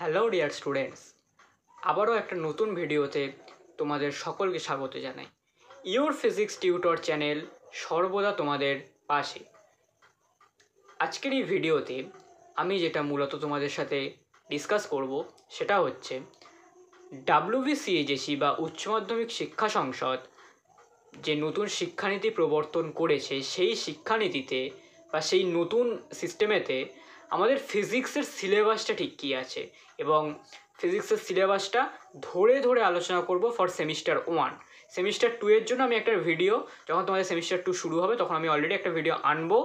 Hello dear students, আবারও একটা নতুন ভিডিওতে তোমাদের সকলকে স্বাগত জানাই। ইওর ফিজিক্স টিউটর চ্যানেল সর্বদা তোমাদের পাশে। আজকের এই ভিডিওতে আমি যেটা মূলত তোমাদের সাথে ডিসকাস করব সেটা হচ্ছে WBCHSE বা উচ্চ মাধ্যমিক শিক্ষা সংসদ যে নতুন শিক্ষানীতি প্রবর্তন করেছে, সেই শিক্ষানীতিতে বা সেই নতুন সিস্টেমেতে আমাদের ফিজিক্সের সিলেবাসটা ঠিক কী আছে এবং ফিজিক্সের সিলেবাসটা ধরে ধরে আলোচনা করব ফর সেমিস্টার 1। সেমিস্টার 2 এর জন্য আমি একটা ভিডিও, যখন তোমাদের সেমিস্টার 2 শুরু হবে তখন আমি অলরেডি একটা ভিডিও আনবো,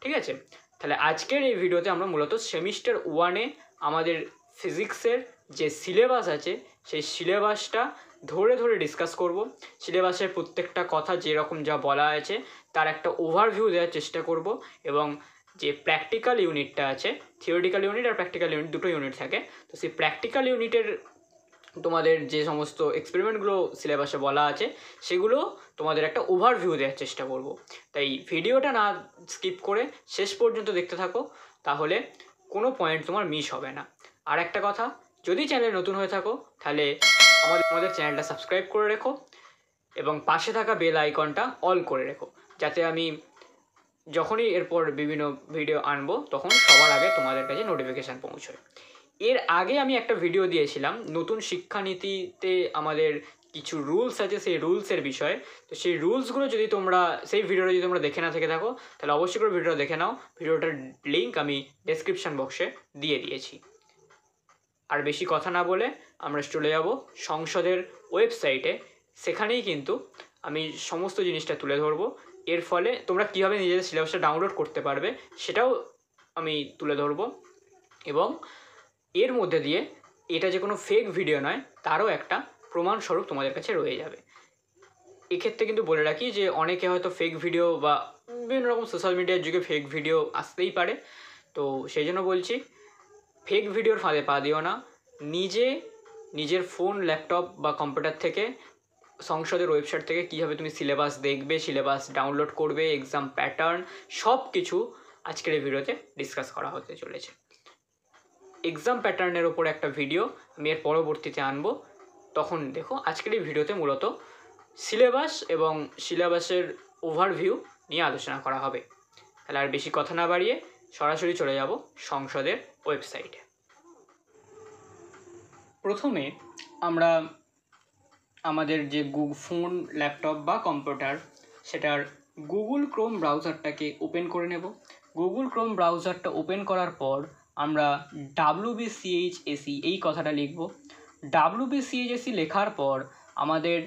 ঠিক আছে? তাহলে আজকের এই ভিডিওতে আমরা মূলত সেমিস্টার 1-এ আমাদের ফিজিক্সের যে সিলেবাস আছে সেই সিলেবাসটা ধরে ধরে ডিসকাস করব। সিলেবাসের প্রত্যেকটা কথা যেরকম যা বলা আছে তার একটা ওভারভিউ দেওয়ার চেষ্টা করব এবং যে প্র্যাকটিক্যাল ইউনিটটা আছে, থিওরিটিক্যাল ইউনিট আর প্র্যাকটিক্যাল ইউনিট দুটো ইউনিট থাকে, তো সেই প্র্যাকটিক্যাল ইউনিটের তোমাদের যে সমস্ত এক্সপেরিমেন্টগুলো সিলেবাসে বলা আছে সেগুলো তোমাদের একটা ওভারভিউ দেওয়ার চেষ্টা করব। তাই ভিডিওটা না স্কিপ করে শেষ পর্যন্ত দেখতে থাকো, তাহলে কোনো পয়েন্ট তোমার মিস হবে না। আর একটা কথা, যদি চ্যানেলে নতুন হয়ে থাকো তাহলে আমাদের চ্যানেলটা সাবস্ক্রাইব করে রেখো এবং পাশে থাকা বেল আইকনটা অল করে রেখো, যাতে আমি যখনই এরপর বিভিন্ন ভিডিও আনবো তখন সবার আগে তোমাদের কাছে নোটিফিকেশান পৌঁছয়। এর আগে আমি একটা ভিডিও দিয়েছিলাম নতুন শিক্ষানীতিতে আমাদের কিছু রুলস আছে, সেই রুলসের বিষয়ে। তো সেই রুলসগুলো যদি তোমরা সেই ভিডিওটা যদি তোমরা দেখে না থেকে থাকো তাহলে অবশ্যই করে ভিডিওটা দেখে নাও। ভিডিওটার লিঙ্ক আমি ডেসক্রিপশান বক্সে দিয়ে দিয়েছি। আর বেশি কথা না বলে আমরা চলে যাব সংসদের ওয়েবসাইটে। সেখানেই কিন্তু আমি সমস্ত জিনিসটা তুলে ধরবো। এর ফলে তোমরা কীভাবে নিজেদের সিলেবাসটা ডাউনলোড করতে পারবে সেটাও আমি তুলে ধরবো এবং এর মধ্যে দিয়ে এটা যে কোনো ফেক ভিডিও নয় তারও একটা প্রমাণস্বরূপ তোমাদের কাছে রয়ে যাবে। এক্ষেত্রে কিন্তু বলে রাখি যে অনেকে হয়তো ফেক ভিডিও বা বিভিন্ন রকম সোশ্যাল মিডিয়ার যুগে ফেক ভিডিও আসতেই পারে, তো সেই জন্য বলছি ফেক ভিডিওর ফাঁদে পা দিও না। নিজের ফোন, ল্যাপটপ বা কম্পিউটার থেকে সংসদের ওয়েবসাইট থেকে কীভাবে তুমি সিলেবাস দেখবে, সিলেবাস ডাউনলোড করবে, এক্সাম প্যাটার্ন সব কিছু আজকের এই ভিডিওতে ডিসকাস করা হতে চলেছে। এক্সাম প্যাটার্নের ওপর একটা ভিডিও আমি এর পরবর্তীতে আনবো, তখন দেখো আজকের এই ভিডিওতে মূলত সিলেবাস এবং সিলেবাসের ওভারভিউ নিয়ে আলোচনা করা হবে। তাহলে আর বেশি কথা না বাড়িয়ে সরাসরি চলে যাব সংসদের ওয়েবসাইটে। প্রথমে আমরা আমাদের যে ফোন, ল্যাপটপ বা কম্পিউটার সেটার গুগল ক্রোম ব্রাউজারটাকে ওপেন করে নেব। গুগল ক্রোম ব্রাউজারটা ওপেন করার পর আমরা WBCHSE এই কথাটা লিখব। WBCHSE লেখার পর আমাদের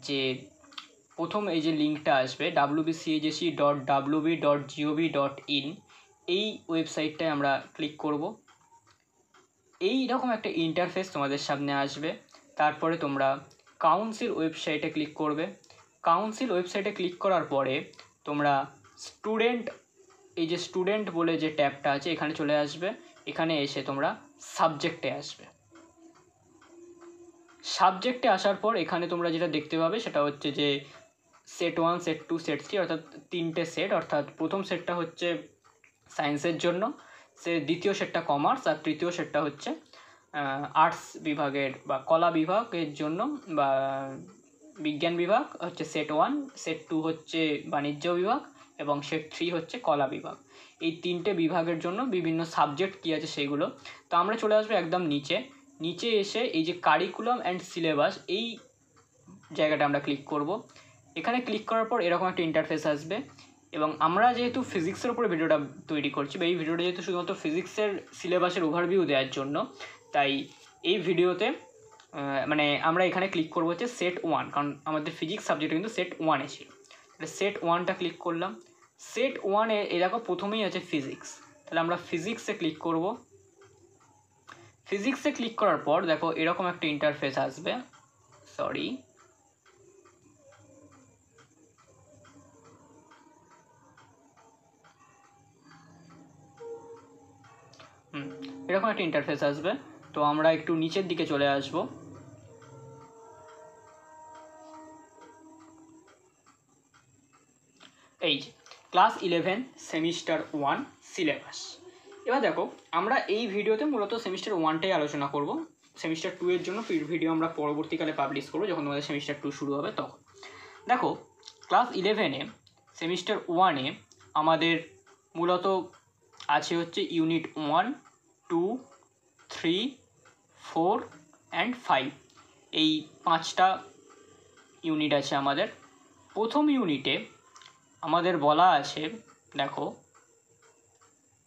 যে প্রথম এই যে লিঙ্কটা আসবে wbchse.wb.gov.in, এই ওয়েবসাইটটায় আমরা ক্লিক করব। এই রকম একটা ইন্টারফেস তোমাদের সামনে আসবে। তারপরে তোমরা কাউন্সিল ওয়েবসাইটে ক্লিক করবে। কাউন্সিল ওয়েবসাইটে ক্লিক করার পরে তোমরা এই যে স্টুডেন্ট বলে যে ট্যাবটা আছে এখানে চলে আসবে। এখানে এসে তোমরা সাবজেক্টে আসবে। সাবজেক্টে আসার পর এখানে তোমরা যেটা দেখতে পাবে সেটা হচ্ছে যে সেট 1, সেট 2, সেট 3 অর্থাৎ তিনটে সেট। অর্থাৎ প্রথম সেটটা হচ্ছে সায়েন্সের জন্য, দ্বিতীয় সেটটা কমার্স, আর তৃতীয় সেটটা হচ্ছে আর্টস বিভাগের বা কলা বিভাগের জন্য বা বিজ্ঞান বিভাগ হচ্ছে সেট 1, সেট 2 হচ্ছে বাণিজ্য বিভাগ এবং সেট 3 হচ্ছে কলা বিভাগ। এই তিনটে বিভাগের জন্য বিভিন্ন সাবজেক্ট কী আছে সেইগুলো। তো আমরা চলে আসবো একদম নিচে এসে এই যে কারিকুলাম অ্যান্ড সিলেবাস এই জায়গাটা আমরা ক্লিক করব। এখানে ক্লিক করার পর এরকম একটা ইন্টারফেস আসবে এবং আমরা যেহেতু ফিজিক্সের উপরে ভিডিওটা তৈরি করছি বা এই ভিডিওটা যেহেতু শুধুমাত্র ফিজিক্সের সিলেবাসের ওভারভিউ দেওয়ার জন্য, তাই এই ভিডিওতে মানে আমরা এখানে ক্লিক করবো হচ্ছে সেট 1, কারণ আমাদের ফিজিক্স সাবজেক্ট কিন্তু সেট 1-এ ছিল। তাহলে সেট 1টা ক্লিক করলাম। সেট 1-এ এরকম প্রথমেই আছে ফিজিক্স, তাহলে আমরা ফিজিক্সে ক্লিক করব। ফিজিক্সে ক্লিক করার পর দেখো এরকম একটা ইন্টারফেস আসবে। এরকম একটা ইন্টারফেস আসবে। তো আমরা একটু নিচের দিকে চলে আসব। এই যে ক্লাস 11 সেমিস্টার 1 সিলেবাস, এবার দেখো, আমরা এই ভিডিওতে মূলত সেমিস্টার 1টাই আলোচনা করব। সেমিস্টার 2 এর জন্য ভিডিও আমরা পরবর্তীকালে পাবলিশ করবো, যখন তোমাদের সেমিস্টার 2 শুরু হবে তখন। দেখো, ক্লাস 11-এ সেমিস্টার 1-এ আমাদের মূলত আছে হচ্ছে ইউনিট 1, 2, 3, 4 অ্যান্ড 5, এই 5টা ইউনিট আছে আমাদের। প্রথম ইউনিটে আমাদের বলা আছে, দেখো,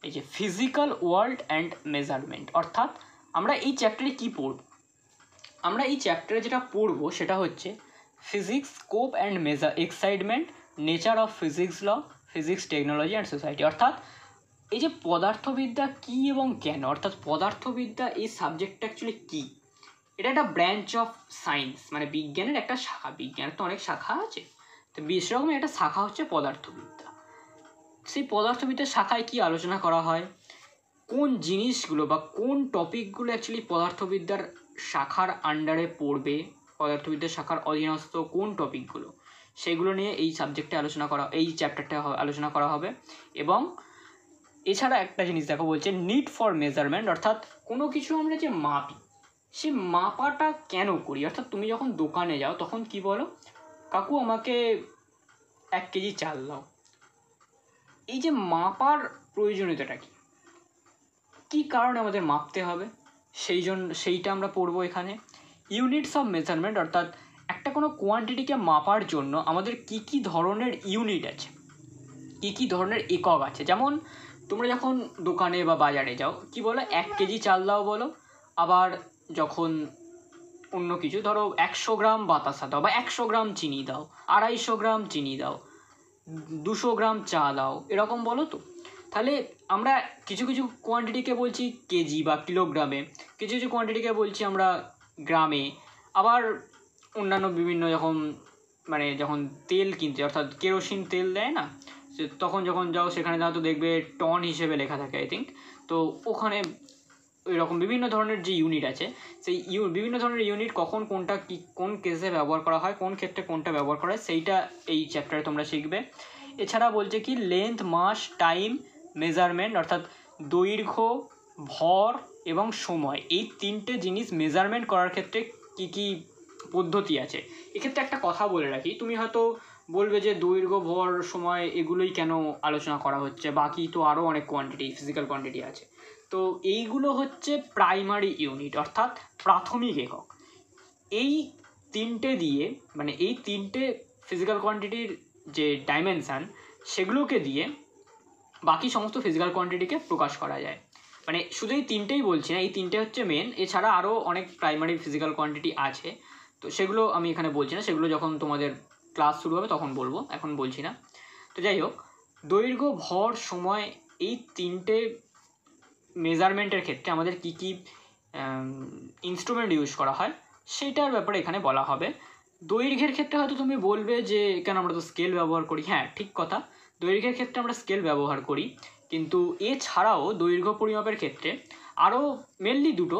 এই যে ফিজিক্যাল ওয়ার্ল্ড অ্যান্ড মেজারমেন্ট, অর্থাৎ আমরা এই চ্যাপ্টারে কি পড়ব? আমরা এই চ্যাপ্টারে যেটা পড়বো সেটা হচ্ছে physics, scope and excitement, nature of physics law, physics, technology and society. অর্থাৎ এই যে পদার্থবিদ্যা কী এবং কেন, অর্থাৎ পদার্থবিদ্যা এই সাবজেক্টটা অ্যাকচুয়ালি কী, এটা একটা ব্রাঞ্চ অফ সায়েন্স, মানে বিজ্ঞানের একটা শাখা। বিজ্ঞানের তো অনেক শাখা আছে, তো সেরকমই একটা শাখা হচ্ছে পদার্থবিদ্যা। সেই পদার্থবিদ্যার শাখায় কি আলোচনা করা হয়, কোন জিনিসগুলো বা কোন টপিকগুলো অ্যাকচুয়ালি পদার্থবিদ্যার শাখার আন্ডারে পড়বে, পদার্থবিদ্যার শাখার অধীনস্থ কোন টপিকগুলো, সেগুলো নিয়ে এই সাবজেক্টে আলোচনা করা, এই চ্যাপ্টারটা আলোচনা করা হবে। এবং এছাড়া একটা জিনিস দেখো, বলছে নিড ফর মেজারমেন্ট, অর্থাৎ কোনো কিছু আমরা যে মাপি, সে মাপাটা কেন করি। অর্থাৎ তুমি যখন দোকানে যাও তখন কি বলো, কাকু আমাকে 1 কেজি চাল দাও। এই যে মাপার প্রয়োজনীয়তাটা কি, কী কারণে আমাদের মাপতে হবে, সেইটা আমরা পড়বো এখানে। ইউনিটস অফ মেজারমেন্ট, অর্থাৎ একটা কোনো কোয়ান্টিটিকে মাপার জন্য আমাদের কি কি ধরনের ইউনিট আছে, কি কি ধরনের একক আছে। যেমন তোমরা যখন দোকানে বা বাজারে যাও কি বলো, 1 কেজি চাল দাও বলো। আবার যখন অন্য কিছু, ধরো 100 গ্রাম বাতাসা দাও, বা 100 গ্রাম চিনি দাও, 250 গ্রাম চিনি দাও, 200 গ্রাম চা দাও, এরকম বলো তো। তাহলে আমরা কিছু কিছু কোয়ান্টিটিকে বলছি কেজি বা কিলোগ্রামে, কিছু কিছু কোয়ান্টিটিকে বলছি আমরা গ্রামে। আবার অন্যান্য বিভিন্ন যখন তেল কিনতে, অর্থাৎ কেরোসিন তেল দেয় না, তখন যখন যাও সেখানে দাও তো দেখবে টন হিসেবে লেখা থাকে আই থিঙ্ক। তো ওখানে এরকম বিভিন্ন ধরনের যে ইউনিট আছে, সেই বিভিন্ন ধরনের ইউনিট কখন কোনটা কি কোন কেসে ব্যবহার করা হয়, কোন ক্ষেত্রে কোনটা ব্যবহার করা হয়, সেইটা এই চ্যাপ্টারে তোমরা শিখবে। এছাড়া বলছে কি লেন্থ, মাস, টাইম, মেজারমেন্ট, অর্থাৎ দৈর্ঘ্য, ভর এবং সময়, এই 3টে জিনিস মেজারমেন্ট করার ক্ষেত্রে কি কি পদ্ধতি আছে। এক্ষেত্রে একটা কথা বলে রাখি, তুমি হয়তো বলবে যে দৈর্ঘ্য, ভর, সময় এগুলোই কেন আলোচনা করা হচ্ছে, বাকি তো আরও অনেক কোয়ান্টিটি, ফিজিক্যাল কোয়ান্টিটি আছে। তো এইগুলো হচ্ছে প্রাইমারি ইউনিট, অর্থাৎ প্রাথমিক একক। এই 3টে দিয়ে, মানে এই 3টে ফিজিক্যাল কোয়ান্টিটির যে ডাইমেনশান, সেগুলোকে দিয়ে বাকি সমস্ত ফিজিক্যাল কোয়ান্টিটিকে প্রকাশ করা যায়। মানে শুধু এই 3টেই বলছি না, এই 3টে হচ্ছে মেন, এছাড়া আরও অনেক প্রাইমারি ফিজিক্যাল কোয়ান্টিটি আছে। তো সেগুলো আমি এখানে বলছি না, সেগুলো যখন তোমাদের ক্লাস শুরু হবে তখন বলবো, এখন বলছি না। তো যাই হোক, দৈর্ঘ্য, ভর, সময়, এই 3টে মেজারমেন্টের ক্ষেত্রে আমাদের কি কি ইনস্ট্রুমেন্ট ইউজ করা হয় সেইটার ব্যাপারে এখানে বলা হবে। দৈর্ঘ্যের ক্ষেত্রে হয়তো তুমি বলবে যে কেন, আমরা তো স্কেল ব্যবহার করি। হ্যাঁ, ঠিক কথা, দৈর্ঘ্যের ক্ষেত্রে আমরা স্কেল ব্যবহার করি, কিন্তু এছাড়াও দৈর্ঘ্য পরিমাপের ক্ষেত্রে আরও মেনলি 2টো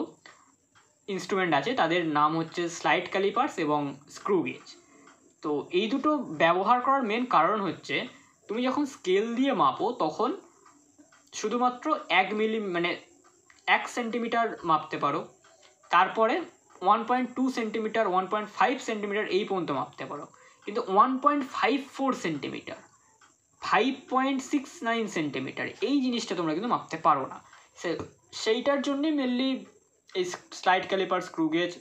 ইনস্ট্রুমেন্ট আছে, তাদের নাম হচ্ছে স্লাইড ক্যালিপার্স এবং স্ক্রু গেজ। তো এই দুটো ব্যবহার করার মেন কারণ হচ্ছে, তুমি যখন স্কেল দিয়ে মাপো তখন শুধুমাত্র 1 সেন্টিমিটার মাপতে পারো, তারপরে 1.2 সেন্টিমিটার, 1.5 সেন্টিমিটার এই পর্যন্ত মাপতে পারো, কিন্তু 1.54 সেন্টিমিটার, 5.69 সেন্টিমিটার এই জিনিসটা তোমরা কিন্তু মাপতে পারো না। সেইটার জন্যে মেনলি এই স্লাইড ক্যালিপার, স্ক্রু গেজ,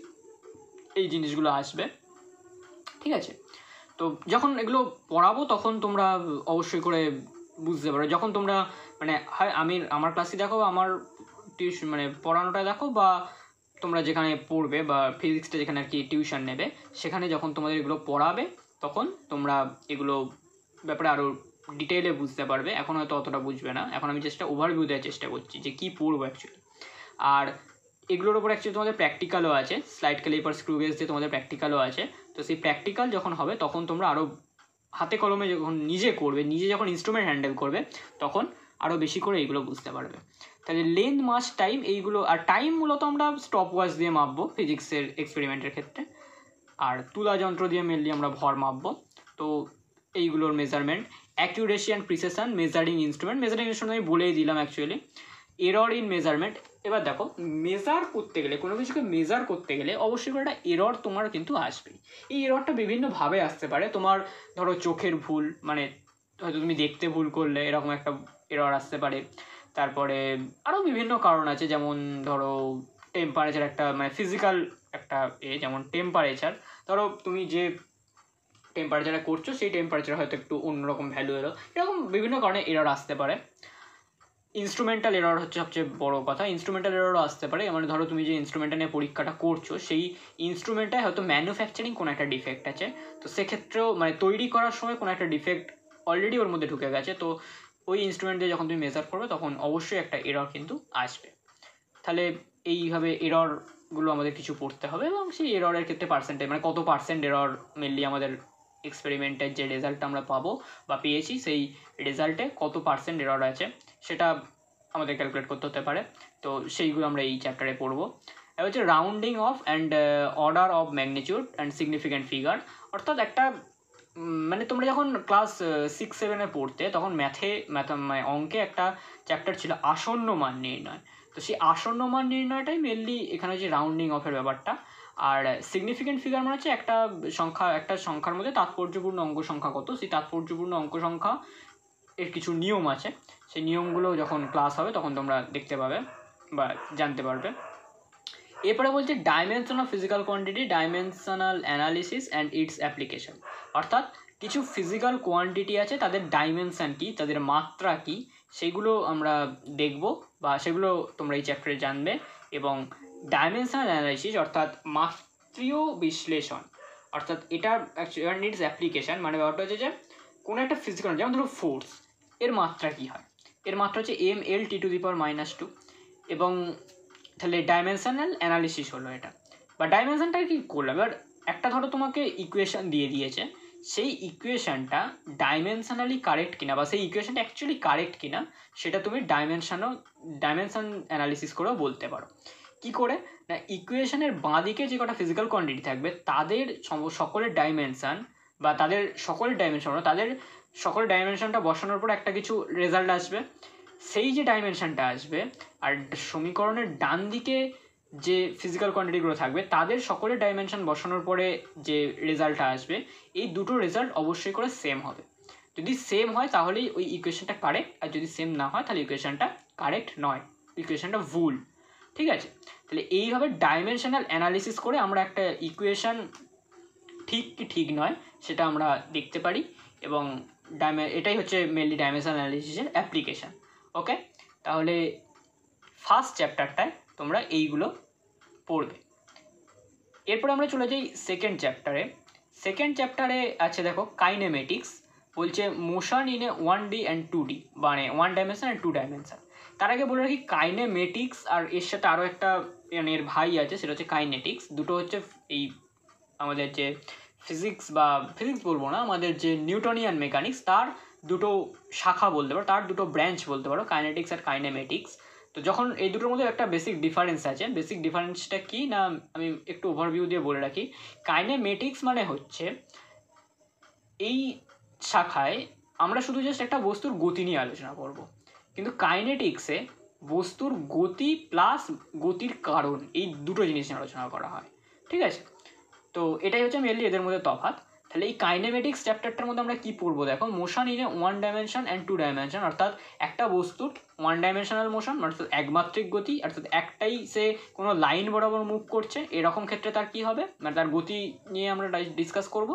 এই জিনিসগুলো আসবে। ঠিক আছে, তো যখন এগুলো পড়াবো তখন তোমরা অবশ্যই করে বুঝতে পারো। যখন তোমরা হয় আমার ক্লাসে দেখো, আমার টিউশন পড়ানোটা দেখো, বা তোমরা যেখানে পড়বে বা ফিজিক্সটা যেখানে আর কি টিউশন নেবে, সেখানে যখন তোমাদের এগুলো পড়াবে তখন তোমরা এগুলো ব্যাপারে আরও ডিটেইলে বুঝতে পারবে। এখন হয়তো অতটা বুঝবে না, এখন আমি ওভারভিউ দেওয়ার চেষ্টা করছি যে কী পড়বো অ্যাকচুয়ালি। আর এগুলোর ওপর অ্যাকচুয়ালি তোমাদের প্র্যাকটিক্যালও আছে, স্লাইড ক্যালিপার, স্ক্রু গেজ দিয়ে তোমাদের প্র্যাকটিক্যালও আছে। তো সেই প্র্যাকটিক্যাল যখন হবে তখন তোমরা আরও হাতে কলমে যখন নিজে করবে, নিজে যখন ইনস্ট্রুমেন্ট হ্যান্ডেল করবে, তখন আরও বেশি করে এইগুলো বুঝতে পারবে। তাহলে লেন্থ, মাস, টাইম এইগুলো, আর টাইম মূলত আমরা স্টপ ওয়াচ দিয়ে মাপবো ফিজিক্সের এক্সপেরিমেন্টের ক্ষেত্রে, আর তুলা যন্ত্র দিয়ে মেনলি আমরা ভর মাপবো। তো এইগুলোর measurement, accuracy and precision, measuring instrument আমি বলেই দিলাম অ্যাকচুয়ালি। Error in measurement. এবার দেখো, মেজার করতে গেলে, কোনো কিছুকে মেজার করতে গেলে অবশ্যই করে একটা এরর তোমার কিন্তু আসবেই। এই এররটা বিভিন্নভাবে আসতে পারে। তোমার ধরো চোখের ভুল, মানে হয়তো তুমি দেখতে ভুল করলে এরকম একটা এরর আসতে পারে। তারপরে আরও বিভিন্ন কারণ আছে, যেমন ধরো টেম্পারেচার, একটা মানে ফিজিক্যাল একটা যেমন টেম্পারেচার, ধরো তুমি যে টেম্পারেচারে করছো সেই টেম্পারেচার হয়তো একটু অন্যরকম ভ্যালু এলো, এরকম বিভিন্ন কারণে এরর আসতে পারে। ইনস্ট্রুমেন্টাল এরর হচ্ছে সবচেয়ে বড় কথা। ইনস্ট্রুমেন্টাল এররও আসতে পারে, মানে ধরো তুমি যে ইনস্ট্রুমেন্টটা নিয়ে পরীক্ষাটা করছো সেই ইনস্ট্রুমেন্টটায় হয়তো ম্যানুফ্যাকচারিং কোনো একটা ডিফেক্ট আছে, তো সেক্ষেত্রেও মানে তৈরি করার সময় কোনো একটা ডিফেক্ট অলরেডি ওর মধ্যে ঢুকে গেছে, তো ওই ইনস্ট্রুমেন্ট দিয়ে যখন তুমি মেজার করবে তখন অবশ্যই একটা এরর কিন্তু আসবে। তাহলে এইভাবে এররগুলো আমাদের কিছু পড়তে হবে, এবং সেই এররের ক্ষেত্রে পার্সেন্টেজ, মানে কত পার্সেন্ট এরর মেনলি আমাদের এক্সপেরিমেন্টের যে রেজাল্টটা আমরা পাবো বা পেয়েছি সেই রেজাল্টে কত পার্সেন্ট এরর আছে সেটা আমাদের ক্যালকুলেট করতে হতে পারে। তো সেইগুলো আমরা এই চ্যাপ্টারে পড়বো। এবার হচ্ছে rounding of and order of magnitude and significant figure. অর্থাৎ একটা মানে তোমরা যখন ক্লাস 6-7-এ পড়তে তখন মানে অঙ্কে একটা চ্যাপ্টার ছিল আসন্ন মান নির্ণয়। তো সেই আসন্ন মান নির্ণয়টাই মেনলি এখানে যে রাউন্ডিং অফের ব্যাপারটা। আর সিগনিফিক্যান্ট ফিগার মানে হচ্ছে একটা সংখ্যার মধ্যে তাৎপর্যপূর্ণ অঙ্ক সংখ্যা কত, সেই তাৎপর্যপূর্ণ অঙ্ক সংখ্যা এর কিছু নিয়ম আছে, সেই নিয়মগুলো যখন ক্লাস হবে তখন তোমরা দেখতে পাবে বা জানতে পারবে। এরপরে বলছে dimension of physical quantity, dimensional analysis and its application. অর্থাৎ কিছু ফিজিক্যাল কোয়ান্টিটি আছে, তাদের ডাইমেনশন কী, তাদের মাত্রা কী, সেগুলো আমরা দেখব বা সেগুলো তোমরা এই চ্যাপ্টারে জানবে। এবং ডাইমেনশনাল অ্যানালিসিস অর্থাৎ মাত্রীয় বিশ্লেষণ, অর্থাৎ এটার অ্যান্ড ইটস অ্যাপ্লিকেশন মানে ব্যাপারটা হচ্ছে যে কোনো একটা ফিজিক্যাল, যেমন ধরো ফোর্স, এর মাত্রা কী হয়, এর মাত্রা হচ্ছে mL/T⁻²। এবং তাহলে ডাইমেনশনাল অ্যানালিসিস হলো এটা, বা ডাইমেনশনটা কি করলাম। এবার একটা ধরো তোমাকে ইকুয়েশন দিয়ে দিয়েছে, সেই ইকুয়েশনটা ডাইমেনশনালি কারেক্ট কিনা বা সেই ইকুয়েশনটা অ্যাকচুয়ালি কারেক্ট কিনা সেটা তুমি ডাইমেনশন অ্যানালিসিস করেও বলতে পারো। কি করে না, ইকুয়েশনের বাঁদিকে যে কটা ফিজিক্যাল কোয়ান্টিটি থাকবে তাদের সকলের ডাইমেনশন বা তাদের সকলের ডাইমেনশনটা বসানোর পর একটা কিছু রেজাল্ট আসবে। সেই যে ডাইমেনশনটা আসবে আর সমীকরণের ডান দিকে যে ফিজিক্যাল কোয়ান্টিটিগুলো থাকবে তাদের সকলের ডাইমেনশন বসানোর পরে যে রেজাল্টটা আসবে, এই দুটো রেজাল্ট অবশ্যই করে সেম হবে। যদি সেম হয় তাহলেই ওই ইকুয়েশনটা কারেক্ট, আর যদি সেম না হয় তাহলে ইকুয়েশনটা কারেক্ট নয়, ইকুয়েশনটা ভুল। ঠিক আছে, তাহলে এইভাবে ডাইমেনশনাল অ্যানালিসিস করে আমরা একটা ইকুয়েশন ঠিক কি ঠিক নয় সেটা আমরা দেখতে পারি। এবং এটাই হচ্ছে মেনলি ডাইমেনশনাল অ্যানালিসিসের অ্যাপ্লিকেশান। ওকে, তাহলে ফার্স্ট চ্যাপ্টারটায় তোমরা এইগুলো পড়বে। এরপরে আমরা চলে যাই সেকেন্ড চ্যাপ্টারে। সেকেন্ড চ্যাপ্টারে আছে দেখো কাইনেমেটিক্স, বলছে motion in A 1D and 2D, মানে 1 ডাইমেনশন অ্যান্ড 2 ডাইমেনশন। তার আগে বলে রাখি কাইনেমেটিক্স আর এর সাথে আরও একটা মানে এর ভাই আছে, সেটা হচ্ছে কাইনেটিক্স। দুটো হচ্ছে এই আমাদের যে ফিজিক্স বলবো না, আমাদের যে নিউটনিয়ান মেকানিক্স তার দুটো শাখা বলতে পারো, তার দুটো ব্রাঞ্চ বলতে পারো, কাইনেটিক্স আর কাইনেমেটিক্স। তো যখন এই দুটোর মধ্যে একটা বেসিক ডিফারেন্স আছে, বেসিক ডিফারেন্সটা কি না আমি একটু ওভারভিউ দিয়ে বলে রাখি। কাইনেমেটিক্স মানে হচ্ছে এই শাখায় আমরা শুধু জাস্ট একটা বস্তুর গতি নিয়ে আলোচনা করব, কিন্তু কাইনেটিক্সে বস্তুর গতি প্লাস গতির কারণ, এই দুটো জিনিস নিয়ে আলোচনা করা হয়। ঠিক আছে, তো এটাই হচ্ছে মেনলি এদের মধ্যে তফাৎ। তাহলে এই কাইনেমেটিক্স চ্যাপ্টারটার মধ্যে আমরা কি পড়বো দেখো, motion in A 1 dimension and 2 dimension, অর্থাৎ একটা বস্তুর 1 ডাইমেনশনাল মোশন অর্থাৎ একমাত্রিক গতি, অর্থাৎ একটাই সে কোনো লাইন বরাবর মুভ করছে, এরকম ক্ষেত্রে তার কি হবে মানে তার গতি নিয়ে আমরা ডিসকাস করব।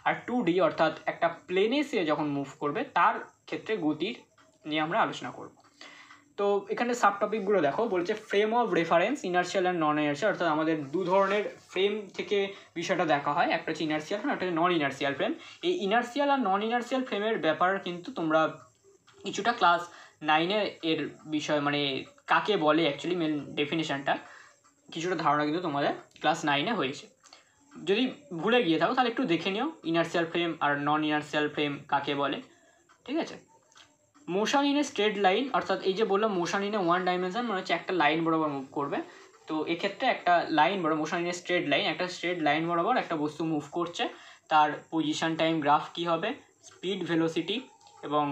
আর 2D অর্থাৎ একটা প্লেনে সে যখন মুভ করবে তার ক্ষেত্রে গতির নিয়ে আমরা আলোচনা করব। তো এখানে সাব টপিকগুলো দেখো, বলছে frame of reference, inertial and non inertial. অর্থাৎ আমাদের দু ধরনের ফ্রেম থেকে বিষয়টা দেখা হয়, একটা হচ্ছে ইনার্শিয়াল ফ্রেম, একটা হচ্ছে নন ইনার্শিয়াল ফ্রেম। এই ইনার্শিয়াল আর নন ইনার্শিয়াল ফ্রেমের ব্যাপার কিন্তু তোমরা কিছুটা ক্লাস 9-এ এর বিষয় মানে কাকে বলে অ্যাকচুয়ালি মেন ডেফিনেশনটা কিছুটা ধারণা কিন্তু তোমাদের ক্লাস 9-এ হয়েছে। যদি ভুলে গিয়ে থাকো তাহলে একটু দেখে নিও ইনার্শিয়াল ফ্রেম আর নন ইনার্শিয়াল ফ্রেম কাকে বলে। ঠিক আছে, motion in A straight line, অর্থাৎ এই যে বললাম মোশন ইন এ 1 ডাইমেনশন মানে হচ্ছে একটা লাইন বরাবর মুভ করবে। তো এক্ষেত্রে একটা লাইন বরাবর motion in A straight line, একটা স্ট্রেট লাইন বরাবর একটা বস্তু মুভ করছে, তার পজিশন টাইম গ্রাফ কি হবে, স্পিড ভেলোসিটি এবং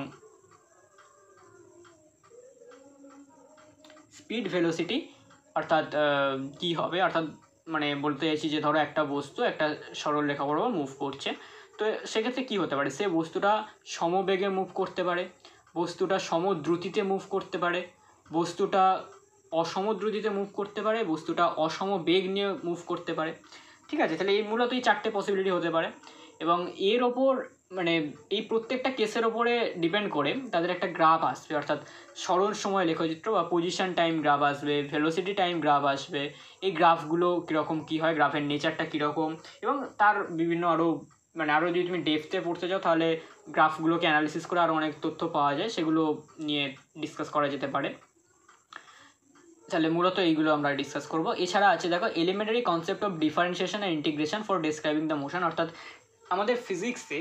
স্পিড ভেলোসিটি অর্থাৎ কি হবে, অর্থাৎ মানে বলতে চাইছি যে ধরো একটা বস্তু একটা সরল রেখা বরাবর মুভ করছে, তো সেক্ষেত্রে কী হতে পারে, সে বস্তুটা সমবেগে মুভ করতে পারে, বস্তুটা সমদ্রুতিতে মুভ করতে পারে, বস্তুটা অসমদ্রুতিতে মুভ করতে পারে, বস্তুটা অসম বেগ নিয়ে মুভ করতে পারে। ঠিক আছে, তাহলে এই মূলত এই 4টে পসিবিলিটি হতে পারে, এবং এর ওপর মানে এই প্রত্যেকটা কেসের ওপরে ডিপেন্ড করে তাদের একটা গ্রাফ আসবে, অর্থাৎ সরল সময় লেখচিত্র বা পজিশন টাইম গ্রাফ আসবে, ভেলোসিটি টাইম গ্রাফ আসবে। এই গ্রাফগুলো কীরকম কী হয়, গ্রাফের নেচারটা কীরকম, এবং তার বিভিন্ন আরও মানে আরও যদি তুমি ডেপথে পড়তে চাও তাহলে গ্রাফগুলোকে অ্যানালিসিস করে আরও অনেক তথ্য পাওয়া যায়, সেগুলো নিয়ে ডিসকাস করা যেতে পারে। তাহলে মূলত এইগুলো আমরা ডিসকাস করব। এছাড়া আছে দেখো elementary concept of differentiation and integration for describing the motion, অর্থাৎ আমাদের ফিজিক্সে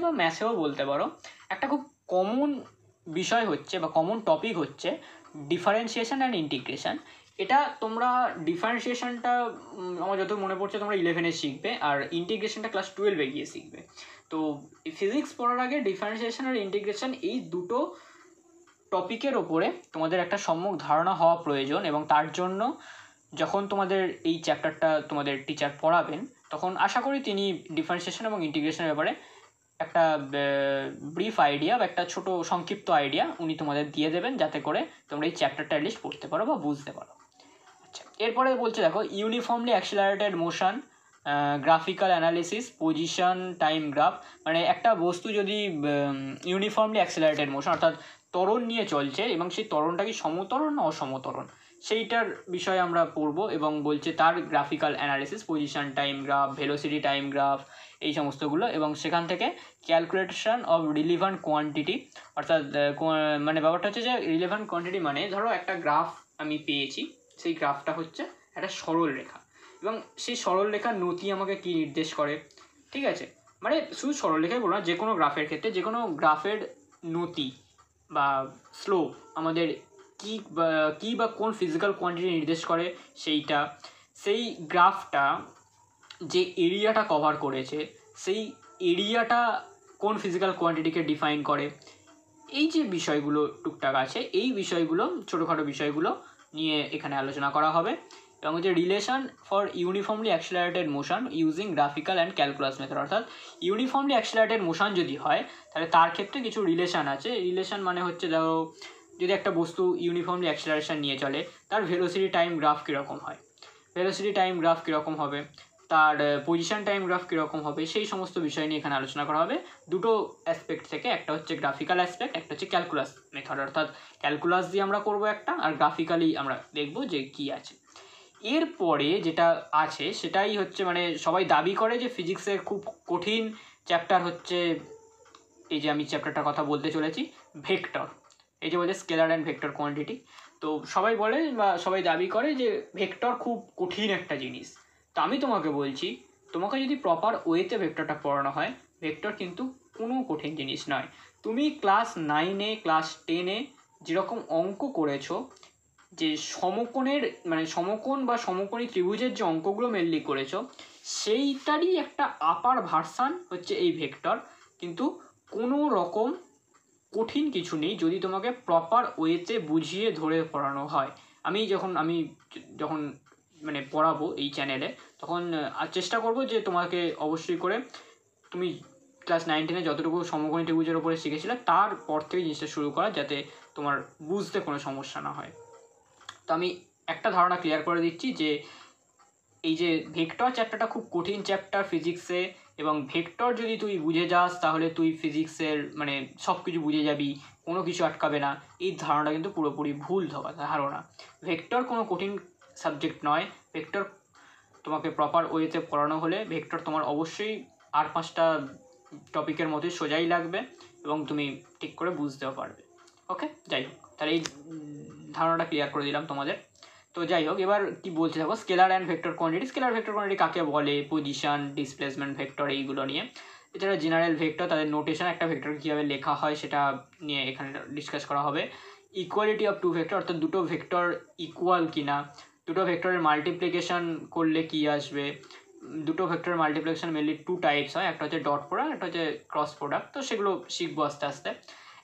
বা ম্যাথেও বলতে পারো একটা খুব কমন বিষয় হচ্ছে বা কমন টপিক হচ্ছে ডিফারেন্সিয়েশন অ্যান্ড ইন্টিগ্রেশন। এটা তোমরা ডিফারেন্সিয়েশনটা আমার যত মনে পড়ছে তোমরা 11-এ শিখবে, আর ইন্টিগ্রেশনটা ক্লাস 12-এ গিয়ে শিখবে। তো ফিজিক্স পড়ার আগে ডিফারেন্সিয়েশন আর ইন্টিগ্রেশন এই দুটো টপিকের ওপরে তোমাদের একটা সম্যক ধারণা হওয়া প্রয়োজন, এবং তার জন্য যখন তোমাদের এই চ্যাপ্টারটা তোমাদের টিচার পড়াবেন তখন আশা করি তিনি ডিফারেন্সিয়েশন এবং ইন্টিগ্রেশনের ব্যাপারে একটা ব্রিফ আইডিয়া বা একটা ছোটো সংক্ষিপ্ত আইডিয়া উনি তোমাদের দিয়ে দেবেন, যাতে করে তোমরা এই চ্যাপ্টারটা অ্যাটলিস্ট পড়তে পারো বা বুঝতে পারো। আচ্ছা, এরপরে বলছে দেখো uniformly accelerated motion, graphical analysis, position time graph. মানে একটা বস্তু যদি ইউনিফর্মলি অ্যাক্সিলারেটেড মোশন অর্থাৎ ত্বরণ নিয়ে চলছে এবং সেই ত্বরণটা কি সমত্বরণ না অসমত্বরণ, সেইটার বিষয়ে আমরা পড়বো, এবং বলছে তার graphical analysis, position time graph, velocity time graph, এই সমস্তগুলো, এবং সেখান থেকে ক্যালকুলেশন অফ রিলিভেন্ট কোয়ান্টিটি, অর্থাৎ মানে ব্যাপারটা হচ্ছে যে রিলেভেন্ট কোয়ান্টিটি মানে ধরো একটা গ্রাফ আমি পেয়েছি, সেই গ্রাফটা হচ্ছে একটা সরল রেখা, এবং সেই সরল রেখার নতি আমাকে কি নির্দেশ করে। ঠিক আছে, মানে শুধু সরল রেখাই বলো না, যে কোনো গ্রাফের ক্ষেত্রে যে কোনো গ্রাফের নতি বা স্লোপ আমাদের কী বা কোন ফিজিক্যাল কোয়ান্টিটি নির্দেশ করে সেইটা, সেই গ্রাফটা যে এরিয়াটা কভার করেছে সেই এরিয়াটা কোন ফিজিক্যাল কোয়ান্টিটিকে ডিফাইন করে, এই যে বিষয়গুলো টুকটাক আছে এই বিষয়গুলো ছোটোখাটো বিষয়গুলো নিয়ে এখানে আলোচনা করা হবে। এবং যে relation for uniformly accelerated motion using graphical and calculus method, অর্থাৎ ইউনিফর্মলি অ্যাক্সিলারেটেড মোশন যদি হয় তাহলে তার ক্ষেত্রে কিছু রিলেশন আছে। রিলেশন মানে হচ্ছে ধরো যদি একটা বস্তু ইউনিফর্মলি অ্যাক্সিলারেশন নিয়ে চলে তার ভেলোসিটি টাইম গ্রাফ কীরকম হয়, ভেলোসিটি টাইম গ্রাফ কীরকম হবে, তার পজিশন টাইম গ্রাফ কীরকম হবে, সেই সমস্ত বিষয় নিয়ে এখানে আলোচনা করা হবে দুটো অ্যাসপেক্ট থেকে। একটা হচ্ছে গ্রাফিক্যাল অ্যাসপেক্ট, একটা হচ্ছে ক্যালকুলাস মেথড, অর্থাৎ ক্যালকুলাস দিয়ে আমরা করবো একটা, আর গ্রাফিক্যালি আমরা দেখবো যে কী আছে। এরপরে যেটা আছে সেটাই হচ্ছে মানে সবাই দাবি করে যে ফিজিক্সের খুব কঠিন চ্যাপ্টার হচ্ছে এই যে আমি চ্যাপ্টারটার কথা বলতে চলেছি, ভেক্টর। এই যে বলছে স্কেলার অ্যান্ড ভেক্টর কোয়ান্টিটি, তো সবাই বলে বা সবাই দাবি করে যে ভেক্টর খুব কঠিন একটা জিনিস। তো আমি তোমাকে বলছি, তোমাকে যদি প্রপার ওয়েতে ভেক্টরটা পড়ানো হয়, ভেক্টর কিন্তু কোনো কঠিন জিনিস নয়। তুমি ক্লাস 9-এ ক্লাস 10-এ যেরকম অঙ্ক করেছো, যে সমকোণের মানে সমকোণ বা সমকোণী ত্রিভুজের যে অঙ্কগুলো মেনলি করেছো, সেইটারই একটা আপার ভার্সান হচ্ছে এই ভেক্টর। কিন্তু কোনো রকম কঠিন কিছু নেই যদি তোমাকে প্রপার ওয়েতে বুঝিয়ে ধরে পড়ানো হয়। আমি যখন মানে পড়াবো এই চ্যানেলে তখন চেষ্টা করব যে তোমাকে অবশ্যই করে তুমি ক্লাস 9-10-এ যতটুকু সমকোণী ত্রিভুজের উপরে শিখেছিলে তারপর থেকে জিনিসটা শুরু করা, যাতে তোমার বুঝতে কোনো সমস্যা না হয়। তো আমি একটা ধারণা ক্লিয়ার করে দিচ্ছি যে এই যে ভেক্টর চ্যাপ্টারটা খুব কঠিন চ্যাপ্টার ফিজিক্সে, এবং ভেক্টর যদি তুই বুঝে যাস তাহলে তুই ফিজিক্সের মানে সব কিছু বুঝে যাবি, কোনো কিছু আটকাবে না, এই ধারণাটা কিন্তু পুরোপুরি ভুল ধারণা। ভেক্টর কোনো কঠিন সাবজেক্ট নয়। ভেক্টর তোমাকে প্রপার ওয়েতে পড়ানো হলে ভেক্টর তোমার অবশ্যই 8-5টা টপিকের মতোই সোজাই লাগবে এবং তুমি ঠিক করে বুঝতেও পারবে। ওকে, যাই হোক, তাহলে এই ধারণাটা ক্লিয়ার করে দিলাম তোমাদের। তো যাই হোক, এবার কি বলতে থাকবো, scalar and vector quantity. Scalar vector quantity কাকে বলে, পজিশন, ডিসপ্লেসমেন্ট ভেক্টর, এইগুলো নিয়ে। এছাড়া জেনারেল ভেক্টর, তাদের নোটেশন, একটা ভেক্টর কীভাবে লেখা হয় সেটা নিয়ে এখানে ডিসকাস করা হবে। ইকুয়ালিটি অফ টু ভেক্টর, অর্থাৎ দুটো ভেক্টর ইকুয়াল কিনা, দুটো ভেক্টরের মাল্টিপ্লিকেশন করলে কি আসবে। দুটো ভেক্টরের মাল্টিপ্লিকেশন মেনলি 2 টাইপস হয়, একটা হচ্ছে ডট প্রোডাক্ট, একটা হচ্ছে ক্রস প্রোডাক্ট। তো সেগুলো শিখবো আস্তে আস্তে।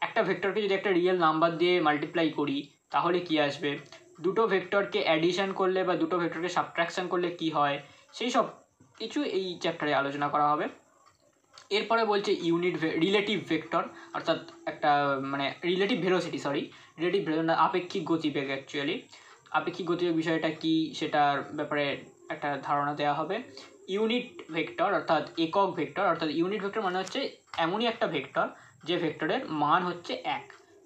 একটা ভেক্টরকে যদি একটা রিয়েল নাম্বার দিয়ে মাল্টিপ্লাই করি তাহলে কি আসবে, দুটো ভেক্টরকে অ্যাডিশন করলে বা দুটো ভেক্টরকে সাবট্রাকশন করলে কি হয়, সেই সব কিছু এই চ্যাপ্টারে আলোচনা করা হবে। এরপরে বলছে রিলেটিভ ভেক্টর, অর্থাৎ একটা মানে রিলেটিভ ভেলোসিটি না, আপেক্ষিক গতিবেগ। অ্যাকচুয়ালি আপেক্ষিক গতিবেগ বিষয়টা কি সেটার ব্যাপারে একটা ধারণা দেওয়া হবে। ইউনিট ভেক্টর অর্থাৎ একক ভেক্টর, অর্থাৎ ইউনিট ভেক্টর মানে হচ্ছে এমনই একটা ভেক্টর যে ভেক্টরের মান হচ্ছে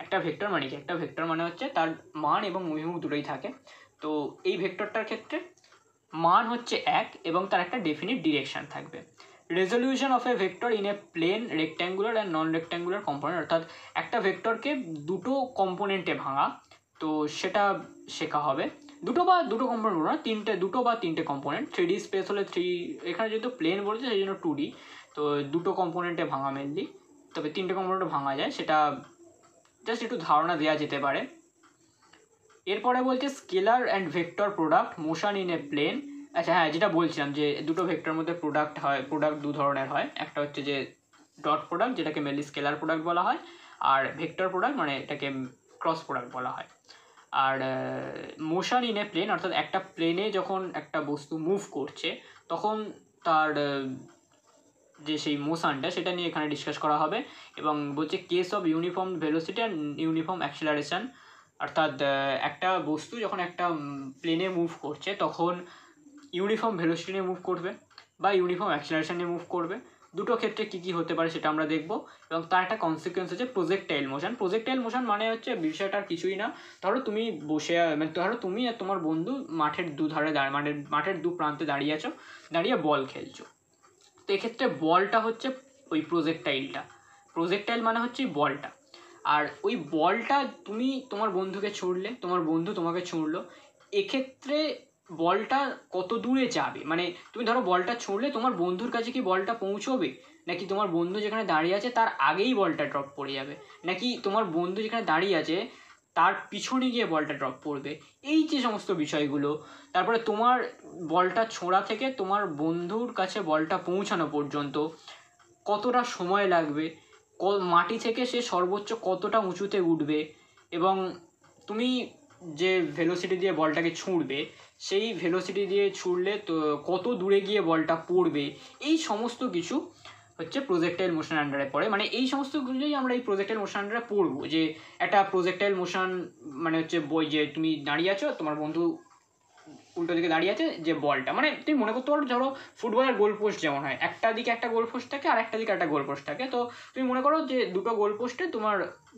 একটা ভেক্টর মানে কি, একটা ভেক্টর মানে হচ্ছে তার মান এবং অভিমুখ দুটোই থাকে। তো এই ভেক্টরটার ক্ষেত্রে মান হচ্ছে এবং তার একটা ডেফিনিট ডিরেকশন থাকবে। Resolution of a vector in a plane, rectangular and non rectangular component, অর্থাৎ একটা ভেক্টরকে দুটো কম্পোনেন্টে ভাঙা, তো সেটা শেখা হবে। দুটো কম্পোনেন্ট না, দুটো বা তিনটে কম্পোনেন্ট। 3D স্পেস হলে এখানে যেহেতু প্লেন বলছে সেই জন্য 2D, তো দুটো কম্পোনেন্টে ভাঙা মেনলি, তবে তিনটে কম্পোনেন্টে ভাঙা যায়, সেটা জাস্ট একটু ধারণা দেওয়া যেতে পারে। এরপরে বলছে scalar and vector product motion in a plane. আচ্ছা হ্যাঁ, যেটা বলছিলাম যে দুটো ভেক্টর মধ্যে প্রোডাক্ট দু ধরনের হয়। একটা হচ্ছে যে ডট প্রোডাক্ট, যেটাকে মেনলি স্কেলার প্রোডাক্ট বলা হয়, আর ভেক্টর প্রোডাক্ট মানে এটাকে ক্রস প্রোডাক্ট বলা হয়। আর মোশন ইন এ প্লেন অর্থাৎ একটা প্লেনে যখন একটা বস্তু মুভ করছে তখন তার যে সেই মোশনটা সেটা নিয়ে এখানে ডিসকাস করা হবে। এবং বলছে case of uniform velocity and uniform acceleration, অর্থাৎ একটা বস্তু যখন একটা প্লেনে মুভ করছে তখন ইউনিফর্ম ভেলোসিটি নিয়ে মুভ করবে বা ইউনিফর্ম অ্যাক্সিলারেশন নিয়ে মুভ করবে। দুটো ক্ষেত্রে কী কী হতে পারে সেটা আমরা দেখব। এবং তার একটা কনসিকুয়েন্স হচ্ছে প্রজেক্টাইল মোশন মানে হচ্ছে বিষয়টা কিছুই না, ধরো তুমি ধরো তুমি আর তোমার বন্ধু মাঠের দুধারে মাঠের দু প্রান্তে দাঁড়িয়ে আছো, দাঁড়িয়ে বল খেলছো। তো এক্ষেত্রে বলটা হচ্ছে ওই প্রজেক্টাইল মানে হচ্ছে বলটা। আর ওই বলটা তুমি তোমার বন্ধুকে ছুঁড়লে, তোমার বন্ধু তোমাকে ছুঁড়লো, এক্ষেত্রে বলটা কত দূরে যাবে, মানে তুমি ধরো বলটা ছুঁড়লে তোমার বন্ধুর কাছে কি বলটা পৌঁছবে, নাকি তোমার বন্ধু যেখানে দাঁড়িয়ে আছে তার আগেই বলটা ড্রপ পড়ে যাবে, নাকি তোমার বন্ধু যেখানে দাঁড়িয়ে আছে তার পিছনে গিয়ে বলটা ড্রপ পড়বে, এই যে সমস্ত বিষয়গুলো। তারপরে তোমার বলটা ছোঁড়া থেকে তোমার বন্ধুর কাছে বলটা পৌঁছানো পর্যন্ত কতটা সময় লাগবে, মাটি থেকে সে সর্বোচ্চ কতটা উঁচুতে উঠবে, এবং তুমি যে ভেলোসিটি দিয়ে বলটাকে ছুঁড়বে সেই ভেলোসিটি দিয়ে ছুঁড়লে তো কত দূরে গিয়ে বলটা পড়বে, এই সমস্ত কিছু হচ্ছে প্রজেক্টাইল মোশন আন্ডারে পড়ে। মানে এই সমস্তগুলোই আমরা এই প্রজেক্টাইল মোশন আন্ডারে পড়বো। যে একটা প্রজেক্টাইল মোশন মানে হচ্ছে যে তুমি দাঁড়িয়ে আছো, তোমার বন্ধু উল্টো দিকে দাঁড়িয়ে আছে, যে বলটা মানে তুমি মনে করতে পারো ধরো ফুটবলের গোল পোস্ট যেমন হয়, একটা দিকে একটা গোল পোস্ট থাকে আর একটা দিকে একটা গোল পোস্ট থাকে, তো তুমি মনে করো যে দুটো গোল পোস্টে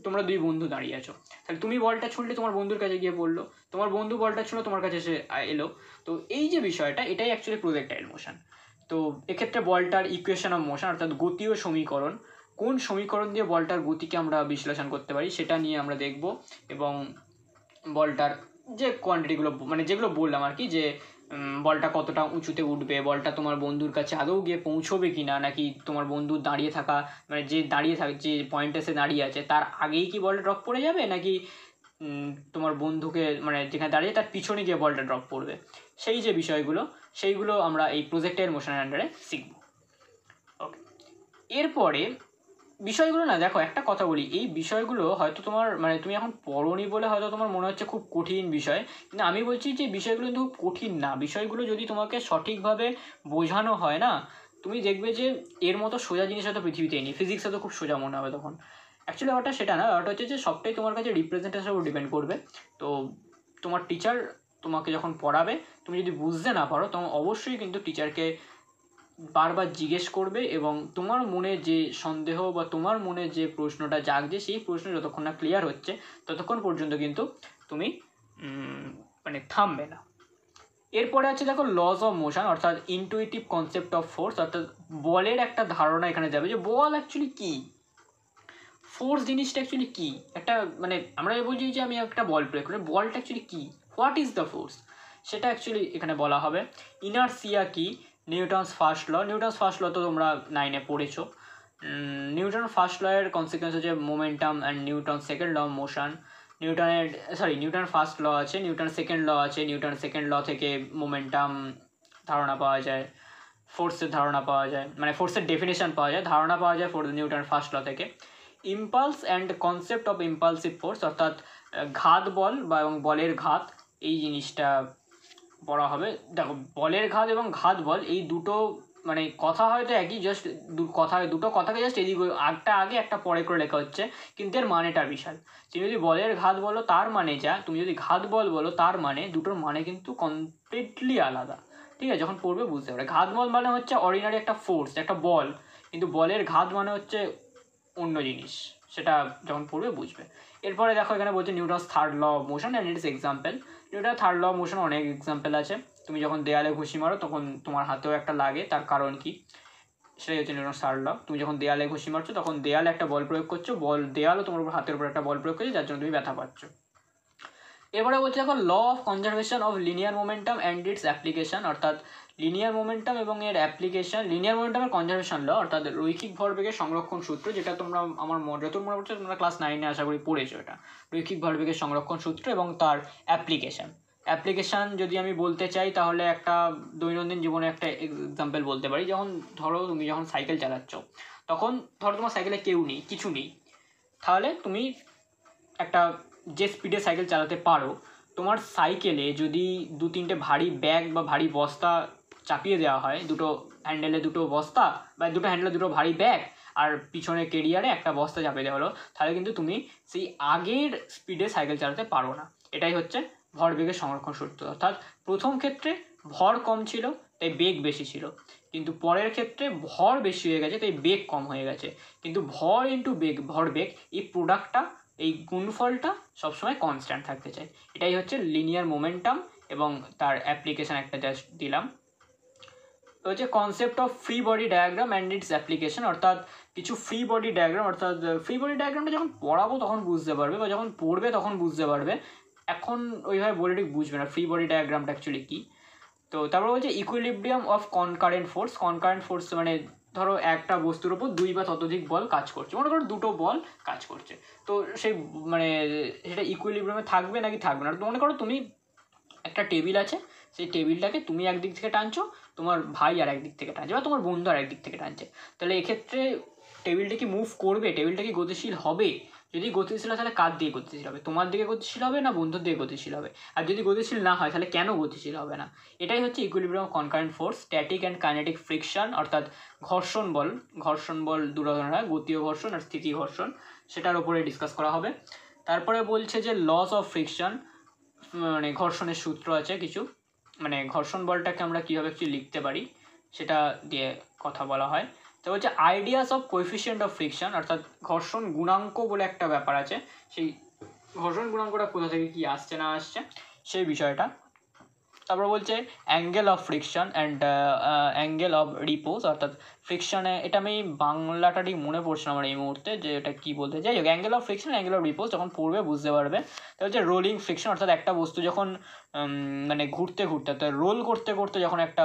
তোমরা দুই বন্ধু দাঁড়িয়ে আছো, তাহলে তুমি বলটা ছুঁড়লে তোমার বন্ধুর কাছে গিয়ে পড়লো, তোমার বন্ধু বলটা ছুঁড়লো তোমার কাছে এসে এলো। তো এই যে বিষয়টা, এটাই অ্যাকচুয়ালি প্রজেক্টাইল মোশন। তো এক্ষেত্রে বলটার ইকুয়েশন অফ মোশন অর্থাৎ গতীয় সমীকরণ, কোন সমীকরণ দিয়ে বলটার গতিকে আমরা বিশ্লেষণ করতে পারি সেটা নিয়ে আমরা দেখব। এবং বলটার যে কোয়ান্টিটিগুলো মানে যেগুলো বললাম আর কি, যে বলটা কতটা উঁচুতে উঠবে, বলটা তোমার বন্ধুর কাছে আদৌ গিয়ে পৌঁছবে কি না, নাকি তোমার বন্ধু দাঁড়িয়ে থাকা মানে যে পয়েন্টে সে দাঁড়িয়ে আছে তার আগেই কি বলটা ড্রপ পড়ে যাবে, নাকি তোমার বন্ধুকে মানে যেখানে দাঁড়িয়ে তার পিছনে গিয়ে বলটা ড্রপ পড়বে, সেই যে বিষয়গুলো সেইগুলো আমরা এই প্রজেক্টাইল মোশনের আন্ডারে শিখব। ওকে, এরপরে বিষয়গুলো না, দেখো একটা কথা বলি, এই বিষয়গুলো হয়তো তোমার মানে তুমি এখন পড়োনি বলে হয়তো তোমার মনে হচ্ছে খুব কঠিন বিষয়, কিন্তু আমি বলছি যে বিষয়গুলো কিন্তু খুব কঠিন না। বিষয়গুলো যদি তোমাকে সঠিকভাবে বোঝানো হয় না, তুমি দেখবে যে এর মতো সোজা জিনিস হয়তো পৃথিবীতেই নেই। ফিজিক্স হয়তো খুব সোজা মনে হবে তখন। অ্যাকচুয়ালি ব্যাপারটা সেটা না, ব্যাপারটা হচ্ছে যে সবটাই তোমার কাছে রিপ্রেজেন্টেশনের উপর ডিপেন্ড করবে। তো তোমার টিচার তোমাকে যখন পড়াবে, তুমি যদি বুঝতে না পারো তখন অবশ্যই কিন্তু টিচারকে বারবার জিজ্ঞেস করবে, এবং তোমার মনে যে সন্দেহ বা তোমার মনে যে প্রশ্নটা জাগছে সেই প্রশ্ন যতক্ষণ না ক্লিয়ার হচ্ছে ততক্ষণ পর্যন্ত কিন্তু তুমি মানে থামবে না। এরপরে আছে দেখো লস অফ মোশন অর্থাৎ ইনটুইটিভ কনসেপ্ট অফ ফোর্স, অর্থাৎ বলের একটা ধারণা এখানে যাবে যে বল অ্যাকচুয়ালি কী, ফোর্স জিনিসটা অ্যাকচুয়ালি কী। একটা মানে আমরা বলছি যে আমি একটা বল প্রয়োগ করি, বলটা অ্যাকচুয়ালি কী, হোয়াট ইজ দ্য ফোর্স, সেটা অ্যাকচুয়ালি এখানে বলা হবে। ইনারসিয়া কি, নিউটনস ফার্স্ট ল তো তোমরা 9-এ পড়েছো। নিউটন ফার্স্ট লয়ের কনসিকুয়েন্স হচ্ছে momentum and Newton second law of motion. Newton first law আছে, নিউটন সেকেন্ড ল আছে, নিউটন সেকেন্ড ল থেকে মোমেন্টাম ধারণা পাওয়া যায়, ফোর্সের ধারণা পাওয়া যায়, মানে ফোর্সের ডেফিনেশন পাওয়া যায়, ধারণা পাওয়া যায় নিউটন ফার্স্ট ল থেকে। Impulse and concept of impulsive force, অর্থাৎ ঘাত বল এবং বলের ঘাত, এই জিনিসটা পড়া হবে। দেখো, বলের ঘাত এবং ঘাত বল এই দুটো মানে কথা হয়তো একই, জাস্ট দুটো কথাকে জাস্ট এদিকে একটা আগে একটা পরে করে লেখা হচ্ছে, কিন্তু এর মানেটা বিশাল। তুমি যদি বলের ঘাত বলো তার মানে যা, তুমি যদি ঘাত বল বলো তার মানে, দুটোর মানে কিন্তু কমপ্লিটলি আলাদা। ঠিক আছে, যখন পড়বে বুঝতে পারবে। ঘাত বল মানে হচ্ছে অর্ডিনারি একটা ফোর্স, একটা বল, কিন্তু বলের ঘাত মানে হচ্ছে অন্য জিনিস, সেটা যখন পড়বে বুঝবে। এরপরে দেখো এখানে বলছে Newton's third law of motion and its example. Newton third law of motion অনেক এক্সাম্পল আছে। তুমি যখন দেয়ালে ঘুষি মারো তখন তোমার হাতেও একটা লাগে, তার কারণ কি, সেটাই হচ্ছে নিউটন থার্ড ল। তুমি যখন দেয়ালে ঘুষি মারছো তখন দেয়ালে একটা বল প্রয়োগ করছো, দেয়ালও তোমার উপর হাতের উপর একটা বল প্রয়োগ করছে, যার জন্য তুমি ব্যথা পাচ্ছ। এবারে বলছে দেখো law of conservation of linear momentum and its application, অর্থাৎ লিনিয়ার মোমেন্টাম এবং এর অ্যাপ্লিকেশন। লিনিয়ার মোমেন্টামের কনজারভেশন ল অর্থাৎ রৈখিক ভরবেগের সংরক্ষণ সূত্র, যেটা তোমরা আমার যতদূর মনে পড়ছে তোমরা ক্লাস 9-এ আশা করি পড়েছো এটা, রৈখিক ভরবেগের সংরক্ষণ সূত্র এবং তার অ্যাপ্লিকেশন যদি আমি বলতে চাই তাহলে একটা দৈনন্দিন জীবনে একটা এক্সাম্পল বলতে পারি। যেমন ধরো তুমি যখন সাইকেল চালাচ্ছ, তখন ধরো তোমার সাইকেলে কেউ নেই, কিছু নেই, তাহলে তুমি একটা যে স্পিডে সাইকেল চালাতে পারো, তোমার সাইকেলে যদি 2-3টে ভারী ব্যাগ বা ভারী বস্তা চাপিয়ে দেওয়া হয়, দুটো হ্যান্ডেলে দুটো বস্তা বা দুটো হ্যান্ডেলে দুটো ভারী ব্যাগ আর পিছনে কেরিয়ারে একটা বস্তা চাপিয়ে দেওয়া হলো, তাহলে কিন্তু তুমি সেই আগের স্পিডে সাইকেল চালাতে পারো না। এটাই হচ্ছে ভরবেগের সংরক্ষণ সূত্র। অর্থাৎ প্রথম ক্ষেত্রে ভর কম ছিল তাই বেগ বেশি ছিল, কিন্তু পরের ক্ষেত্রে ভর বেশি হয়ে গেছে তাই বেগ কম হয়ে গেছে, কিন্তু ভর ইন্টু বেগ, ভরবেগ, এই প্রোডাক্টটা, এই গুণফলটা সবসময় কনস্ট্যান্ট থাকতে চাই। এটাই হচ্ছে লিনিয়ার মোমেন্টাম এবং তার অ্যাপ্লিকেশন একটা জাস্ট দিলাম। তো হচ্ছে concept of free body diagram and its application, অর্থাৎ কিছু ফ্রি বডি ডায়াগ্রাম, অর্থাৎ ফ্রি বডি ডায়াগ্রামটা যখন পড়াবো তখন বুঝতে পারবে বা যখন পড়বে তখন বুঝতে পারবে, এখন ওইভাবে বলে ঠিক বুঝবে না ফ্রি বডি ডায়াগ্রামটা অ্যাকচুয়ালি কী। তো তারপর বলছে ইকুইলিব্রিয়াম অফ কনকারেন্ট ফোর্স মানে ধরো একটা বস্তুর উপর 2 বা ততোধিক বল কাজ করছে, মনে করো 2টো বল কাজ করছে, তো সেই মানে সেটা ইকুইলিব্রিয়ামে থাকবে নাকি থাকবে না। মনে করো তুমি একটা টেবিল আছে, সেই টেবিলটাকে তুমি একদিক থেকে টানছো, তোমার ভাই আর একদিক থেকে টানছে বা তোমার বন্ধু আর একদিক থেকে টানছে, তাহলে এক্ষেত্রে টেবিলটা কি মুভ করবে, টেবিলটা কি গতিশীল হবে? যদি গতিশীল হয় তাহলে কার দিকে গতিশীল হবে, তোমার দিকে গতিশীল হবে না বন্ধুর দিকে গতিশীল হবে? আর যদি গতিশীল না হয় তাহলে কেন গতিশীল হবে না? এটাই হচ্ছে equilibrium of concurrent force. Static and kinetic friction, অর্থাৎ ঘর্ষণ বল দু ধরনের হয়, গতীয় ঘর্ষণ আর স্থিতি ঘর্ষণ, সেটার উপরে ডিসকাস করা হবে। তারপরে বলছে যে লস অফ ফ্রিকশন, মানে ঘর্ষণের সূত্র আছে কিছু, মানে ঘর্ষণ বলটাকে আমরা কীভাবে কি লিখতে পারি সেটা দিয়ে কথা বলা হয়। তো হচ্ছে ideas of coefficient of friction, অর্থাৎ ঘর্ষণ গুণাঙ্ক বলে একটা ব্যাপার আছে, সেই ঘর্ষণ গুণাঙ্কটা কোথা থেকে কি আসছে না আসছে সেই বিষয়টা। তারপর বলছে angle of friction and angle of repose, অর্থাৎ ফ্রিকশনে, এটা আমি বাংলাটা ঠিক মনে পড়ছে না আমার এই মুহূর্তে যে এটা কী বলতে চাই, angle of friction angle of repose যখন পড়বে বুঝতে পারবে। তো হচ্ছে রোলিং ফ্রিকশন, অর্থাৎ একটা বস্তু যখন মানে ঘুরতে অর্থাৎ রোল করতে করতে যখন একটা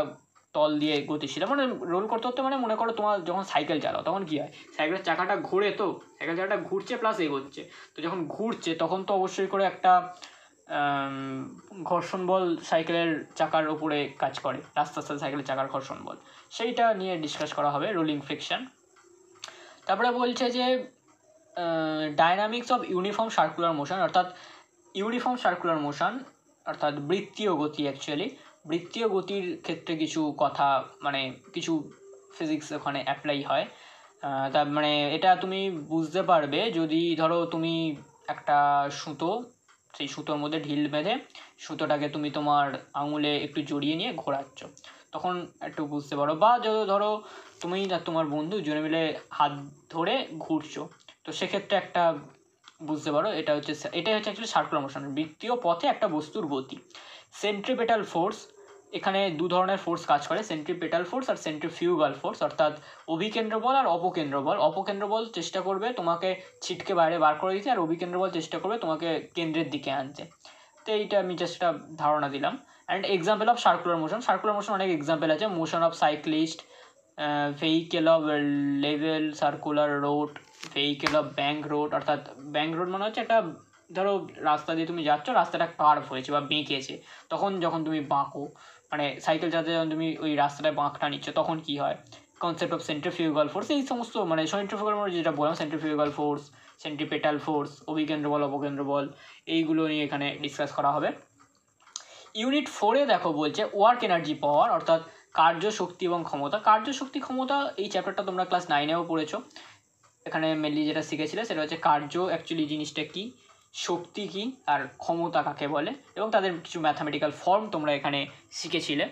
তল দিয়ে গতিশীল, মানে রোল করতে মানে মনে করো তোমার যখন সাইকেল চালাও তখন কী হয়, সাইকেলের চাকাটা ঘোরে, তো সাইকেল চাকাটা ঘুরছে প্লাস এগোচ্ছে, তো যখন ঘুরছে তখন তো অবশ্যই করে একটা ঘর্ষণ বল সাইকেলের চাকার উপরে কাজ করে, আস্তে আস্তে সাইকেলের চাকার ঘর্ষণ বল, সেইটা নিয়ে ডিসকাস করা হবে, রোলিং ফ্রিকশন। তারপরে বলছে যে dynamics of uniform circular motion, অর্থাৎ ইউনিফর্ম সার্কুলার মোশন অর্থাৎ বৃত্তীয় গতি, অ্যাকচুয়ালি বৃত্তীয় গতির ক্ষেত্রে কিছু কথা, মানে কিছু ফিজিক্স ওখানে অ্যাপ্লাই হয়। তা মানে এটা তুমি বুঝতে পারবে যদি ধরো তুমি একটা সুতো, সেই সুতোর মধ্যে ঢিল বেঁধে সুতোটাকে তুমি তোমার আঙুলে একটু জড়িয়ে নিয়ে ঘোরাচ্ছ, তখন একটু বুঝতে পারো। বা ধরো তুমি আর তোমার বন্ধু দুজনে মিলে হাত ধরে ঘুরছো, তো সেক্ষেত্রে একটা বুঝতে পারো এটাই হচ্ছে অ্যাকচুয়ালি সার্কুলার মোশন, বৃত্তীয় পথে একটা বস্তুর গতি। সেন্ট্রিপেটাল ফোর্স, এখানে দু ধরনের ফোর্স কাজ করে, সেন্ট্রিপেটাল ফোর্স আর সেন্ট্রিফিউগাল ফোর্স, অর্থাৎ অভিকেন্দ্র বল আর অপকেন্দ্র বল। অপকেন্দ্র বল চেষ্টা করবে তোমাকে ছিটকে বাইরে বার করে দিতে, আর অভিকেন্দ্র বল চেষ্টা করবে তোমাকে কেন্দ্রের দিকে আনতে। তো এইটা আমি জাস্ট একটা ধারণা দিলাম। And example of circular motion অনেক এক্সাম্পল আছে, motion of cyclist, vehicle of level circular road, vehicle of bank road, অর্থাৎ ব্যাঙ্ক রোড মানে হচ্ছে একটা ধরো রাস্তা দিয়ে তুমি যাচ্ছ, রাস্তাটা কার্ভ হয়েছে বা বেঁকেছে, তখন যখন তুমি বাঁকো, মানে সাইকেল চালাতে যখন তুমি ওই রাস্তাটায় বাঁকটা নিচ্ছ তখন কী হয়, কনসেপ্ট অফ সেন্ট্রিফিউগাল ফোর্স, এই সমস্ত মানে সেন্ট্রিফিউগাল যেটা বললাম, সেন্ট্রিফিউগাল ফোর্স, সেন্ট্রিপেটাল ফোর্স, অভিকেন্দ্র বল, অপকেন্দ্র বল, এইগুলো নিয়ে এখানে ডিসকাস করা হবে। ইউনিট 4-এ দেখো বলছে ওয়ার্ক এনার্জি পাওয়ার, অর্থাৎ কার্য শক্তি এবং ক্ষমতা। কার্য শক্তি ক্ষমতা এই চ্যাপ্টারটা তোমরা ক্লাস 9-এও পড়েছো। এখানে মেনলি যেটা শিখেছিলে সেটা হচ্ছে কার্য অ্যাকচুয়ালি জিনিসটা কী, শক্তি কী, আর ক্ষমতা কাকে বলে, এবং তাদের কিছু ম্যাথামেটিক্যাল ফর্ম তোমরা এখানে শিখেছিলে।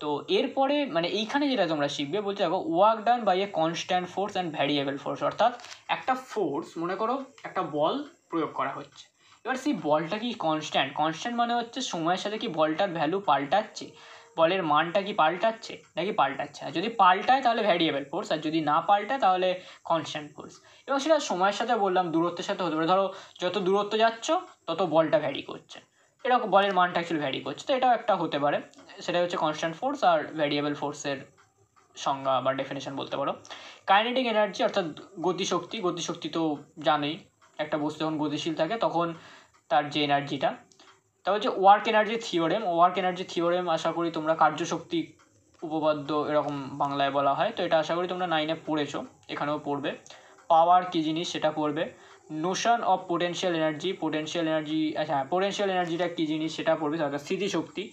তো এরপরে মানে এইখানে যেটা তোমরা শিখবে বলতে দেখো work done by a constant force and variable force, অর্থাৎ একটা ফোর্স মনে করো একটা বল প্রয়োগ করা হচ্ছে, এবার সেই বলটা কি কনস্ট্যান্ট মানে হচ্ছে সময়ের সাথে কি বলটার ভ্যালু পাল্টাচ্ছে, বলের মানটা কি পাল্টাচ্ছে নাকি পাল্টাচ্ছে না, যদি পাল্টায় তাহলে ভ্যারিয়েবল ফোর্স, আর যদি না পাল্টায় তাহলে কনস্ট্যান্ট ফোর্স। এবং সেটা সময়ের সাথে বললাম দূরত্বের সাথে হতে পারে, ধরো যত দূরত্ব যাচ্ছ তত বলটা ভ্যারি করছে, এরকম বলের মানটা অ্যাকচুয়ালি ভ্যারি করছে, তো এটাও একটা হতে পারে, সেটা হচ্ছে কনস্ট্যান্ট ফোর্স আর ভ্যারিয়েবল ফোর্সের সংজ্ঞা বা ডেফিনেশন বলতে পারো। কাইনেটিক এনার্জি অর্থাৎ গতিশক্তি তো জানোই, একটা বস্তু যখন গতিশীল থাকে তখন তার যে এনার্জিটা। তা হচ্ছে ওয়ার্ক এনার্জি থিওরেম আশা করি তোমরা কার্যশক্তি উপপাদ্য এরকম বাংলায় বলা হয়, তো এটা আশা করি তোমরা 9-এ পড়েছো, এখানেও পড়বে। পাওয়ার কী জিনিস সেটা পড়বে। নোশন অফ পোটেনশিয়াল এনার্জি, আচ্ছা পোটেনশিয়াল এনার্জিটা কী জিনিস সেটা পড়বে, অর্থাৎ স্থিতিশক্তি।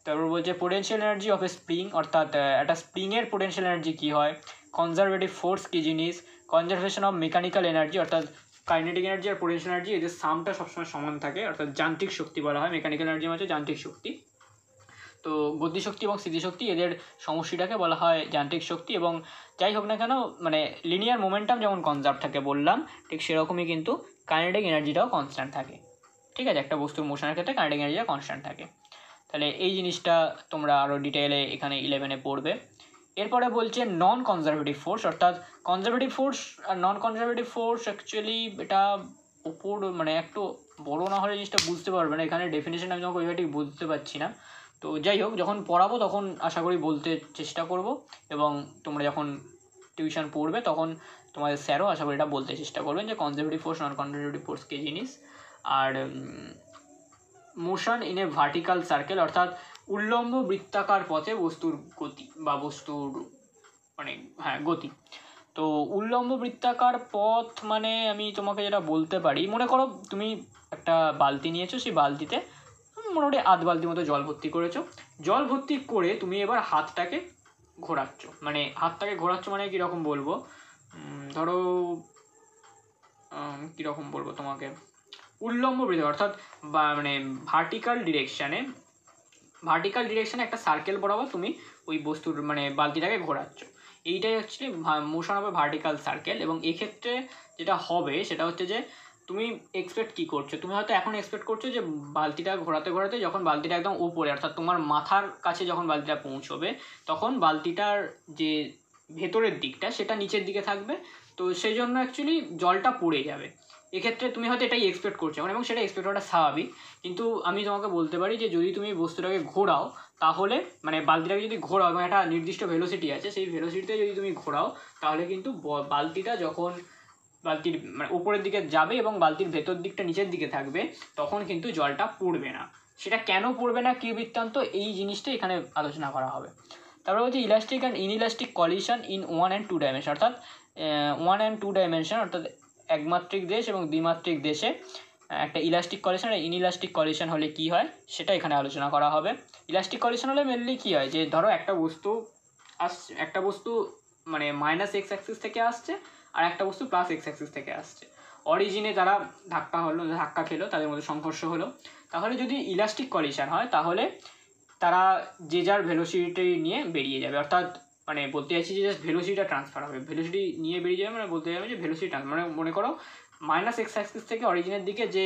তারপর বলছে potential energy of A spring, অর্থাৎ একটা স্প্রিংয়ের পোটেনশিয়াল এনার্জি কী হয়। কনজারভেটিভ ফোর্স কী জিনিস, কনজারভেশন অফ মেকানিক্যাল এনার্জি, অর্থাৎ কাইনেটিক এনার্জি আর পোটেনশিয়াল এনার্জি এদের সামটা সবসময় সমান থাকে, অর্থাৎ যান্ত্রিক শক্তি বলা হয়, মেকানিক্যাল এনার্জি হচ্ছে যান্ত্রিক শক্তি। তো গতিশক্তি এবং স্থিতিশক্তি এদের সমষ্টিটাকে বলা হয় যান্ত্রিক শক্তি। এবং যাই হোক না কেন মানে লিনিয়ার মোমেন্টাম যেমন কনজার্ভ থাকে বললাম, ঠিক সেরকমই কিন্তু কাইনেটিক এনার্জিটাও কনস্ট্যান্ট থাকে, ঠিক আছে, একটা বস্তুর মোশনের ক্ষেত্রে কাইনেটিক এনার্জিটা কনস্ট্যান্ট থাকে। তাহলে এই জিনিসটা তোমরা আরও ডিটেইলে এখানে 11-এ পড়বে। এরপরে বলছে নন কনজারভেটিভ ফোর্স, অর্থাৎ কনজারভেটিভ ফোর্স আর নন কনজারভেটিভ ফোর্স অ্যাকচুয়ালি এটা ওপর মানে একটু বড়ো না হলে জিনিসটা বুঝতে পারবে না, এখানে ডেফিনেশন আমি তোমাকে ওইভাবে ঠিক বুঝতে পারছি না। তো যাই হোক যখন পড়াবো তখন আশা করি বলতে চেষ্টা করব, এবং তোমরা যখন টিউশন পড়বে তখন তোমাদের স্যারও আশা করি এটা বলতে চেষ্টা করবেন যে conservative force non conservative force কী জিনিস। আর motion in a vertical circle, অর্থাৎ উল্লম্ব বৃত্তাকার পথে বস্তুর গতি বা বস্তুর মানে গতি। তো উল্লম্ব বৃত্তাকার পথ মানে আমি তোমাকে যেটা বলতে পারি, মনে করো তুমি একটা বালতি নিয়েছো, সেই বালতিতে মোটামুটি আধ বালতির মতো জল ভর্তি করেছো, জল ভর্তি করে তুমি এবার হাতটাকে ঘোরাচ্ছ, মানে কীরকম বলবো, ধরো কীরকম বলবো তোমাকে, উল্লম্ব বৃত্ত অর্থাৎ মানে ভার্টিক্যাল ডিরেকশানে একটা সার্কেল বরাবর তুমি ওই বস্তুর মানে বালতিটাকে ঘোরাচ্ছ, এইটাই হচ্ছে motion of A vertical circle. এবং এক্ষেত্রে যেটা হবে সেটা হচ্ছে যে তুমি এক্সপেক্ট কী করছো, তুমি হয়তো এখন এক্সপেক্ট করছো যে বালতিটা ঘোরাতে ঘোরাতে যখন বালতিটা একদম উপরে অর্থাৎ তোমার মাথার কাছে যখন বালতিটা পৌঁছবে তখন বালতিটার যে ভেতরের দিকটা সেটা নিচের দিকে থাকবে, তো সেই জন্য অ্যাকচুয়ালি জলটা পড়ে যাবে। এক্ষেত্রে তুমি হয়তো এটাই এক্সপেক্ট করছো এবং সেটা এক্সপেক্ট করাটা স্বাভাবিক, কিন্তু আমি তোমাকে বলতে পারি যে যদি তুমি বস্তুটাকে ঘোরাও তাহলে মানে বালতিটাকে যদি ঘোরাও এবং একটা নির্দিষ্ট ভেলোসিটি আছে, সেই ভেলোসিটিতে যদি তুমি ঘোরাও তাহলে কিন্তু বালতিটা যখন বালতির মানে উপরের দিকে যাবে এবং বালতির ভেতর দিকটা নিচের দিকে থাকবে তখন কিন্তু জলটা পড়বে না। সেটা কেন পড়বে না, কী বৃত্তান্ত, এই জিনিসটা এখানে আলোচনা করা হবে। তারপরে হচ্ছে elastic and inelastic collision in 1 and 2 dimension, অর্থাৎ 1 and 2 ডাইমেনশন অর্থাৎ একমাত্রিক দেশ এবং দ্বিমাত্রিক দেশে একটা ইলাস্টিক কলিশন আর ইনইলাস্টিক কলিশন হলে কী হয় সেটা এখানে আলোচনা করা হবে। ইলাস্টিক কলিশন হলে মেনলি কী হয়, যে ধরো একটা বস্তু মানে মাইনাস এক্স অ্যাক্সিস থেকে আসছে আর একটা বস্তু প্লাস এক্স অ্যাক্সিস থেকে আসছে, অরিজিনে তারা ধাক্কা খেলো, তাদের মধ্যে সংঘর্ষ হলো, তাহলে যদি ইলাস্টিক কলিশন হয় তাহলে তারা যে যার ভেলোসিটি নিয়ে বেরিয়ে যাবে, অর্থাৎ মানে বলতে চাইছি যে জাস্ট ভেলোসিটিটা ট্রান্সফার হবে, ভেলোসিটি নিয়ে বেরিয়ে যাবে মানে বলতে যাবে যে ভেলোসিটি ট্রান্সফার মানে মনে করো মাইনাস এক্স অ্যাক্সিস থেকে অরিজিনের দিকে যে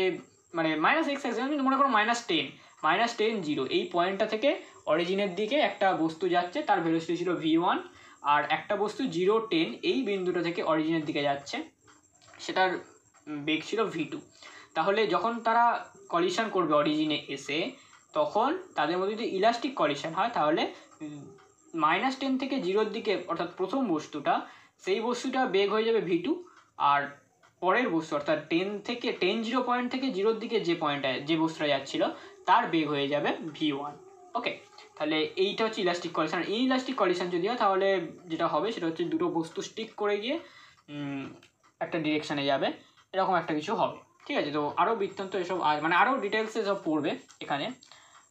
মানে মাইনাস এক্স অ্যাক্সিস মনে করো -10 0 এই পয়েন্টটা থেকে অরিজিনের দিকে একটা বস্তু যাচ্ছে, তার ভেলোসিটি ছিল v1, আর একটা বস্তু 0 10 এই বিন্দুটা থেকে অরিজিনের দিকে যাচ্ছে, সেটার বেগ ছিল v2। তাহলে যখন তারা কলিশন করবে অরিজিনে এসে তখন তাদের মধ্যে যদি ইলাস্টিক কলিশন হয় তাহলে -10 থেকে 0-র দিকে অর্থাৎ প্রথম বস্তুটা সেই বস্তুটা বেগ হয়ে যাবে v2, আর পরের বস্তু অর্থাৎ 10 পয়েন্ট থেকে 0-র দিকে যে বস্তুটা যাচ্ছিল তার বেগ হয়ে যাবে v1। ওকে, তাহলে এইটা হচ্ছে ইলাস্টিক কলিশন। আর ইনইলাস্টিক কলিশন যদি হয় তাহলে যেটা হবে সেটা হচ্ছে দুটো বস্তু স্টিক করে গিয়ে একটা ডিরেকশানে যাবে, এরকম একটা কিছু হবে, ঠিক আছে। তো আরও বৃত্তান্ত এসব মানে আরও ডিটেলসে সব পড়বে এখানে,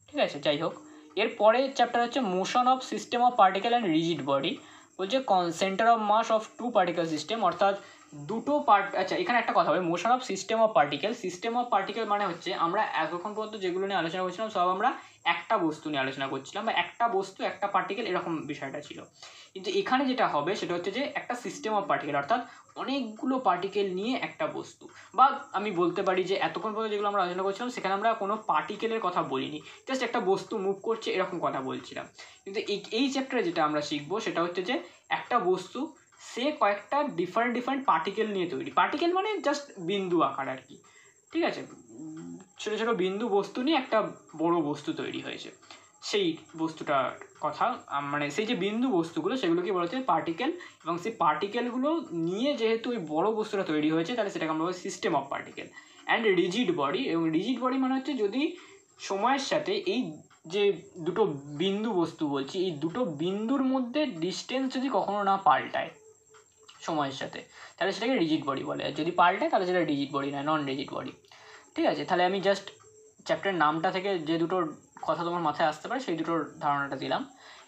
ঠিক আছে। যাই হোক, এরপরে চ্যাপ্টার হচ্ছে motion of system of particle and rigid body. বলছে centre of mass of two particle system, অর্থাৎ দুটো আচ্ছা এখানে একটা কথা হবে, motion of system of particle মানে হচ্ছে আমরা এতক্ষণ পর্যন্ত যেগুলো নিয়ে আলোচনা করছিলাম সব আমরা একটা বস্তু নিয়ে আলোচনা করছিলাম, বা একটা বস্তু একটা পার্টিকেল এরকম বিষয়টা ছিল। কিন্তু এখানে যেটা হবে সেটা হচ্ছে যে একটা সিস্টেম অফ পার্টিকেল, অর্থাৎ অনেকগুলো পার্টিকেল নিয়ে একটা বস্তু, বা আমি বলতে পারি যে এতক্ষণ পর্যন্ত যেগুলো আমরা আলোচনা করছিলাম সেখানে আমরা কোনো পার্টিকেলের কথা বলিনি, জাস্ট একটা বস্তু মুভ করছে এরকম কথা বলছিলাম। কিন্তু এই চ্যাপ্টারে যেটা আমরা শিখবো সেটা হচ্ছে যে একটা বস্তু সে কয়েকটা ডিফারেন্ট পার্টিকেল নিয়ে তৈরি। পার্টিকেল মানে জাস্ট বিন্দু আকার আর কি, ঠিক আছে। ছোটো ছোটো বিন্দু বস্তু নিয়ে একটা বড় বস্তু তৈরি হয়েছে, সেই বস্তুটার কথা মানে সেই যে বিন্দু বস্তুগুলো সেগুলোকে বলা হচ্ছে পার্টিকেল, এবং সেই পার্টিকেলগুলো নিয়ে যেহেতু ওই বড় বস্তুটা তৈরি হয়েছে তাহলে সেটাকে আমরা বলি system of particle and rigid body. এবং রিজিড বডি মানে হচ্ছে যদি সময়ের সাথে এই যে দুটো বিন্দু বস্তু বলছি এই দুটো বিন্দুর মধ্যে ডিস্টেন্স যদি কখনো না পাল্টায় সময়ের সাথে তাহলে সেটাকে রিজিড বডি বলে, আর যদি পাল্টায় তাহলে সেটা রিজিড বডি নয়, নন রিজিড বডি, ঠিক আছে। তাহলে আমি জাস্ট চ্যাপ্টারের নামটা থেকে যে দুটোর কথা তোমার মাথায় আসতে পারে সেই দুটোর ধারণাটা দিলাম।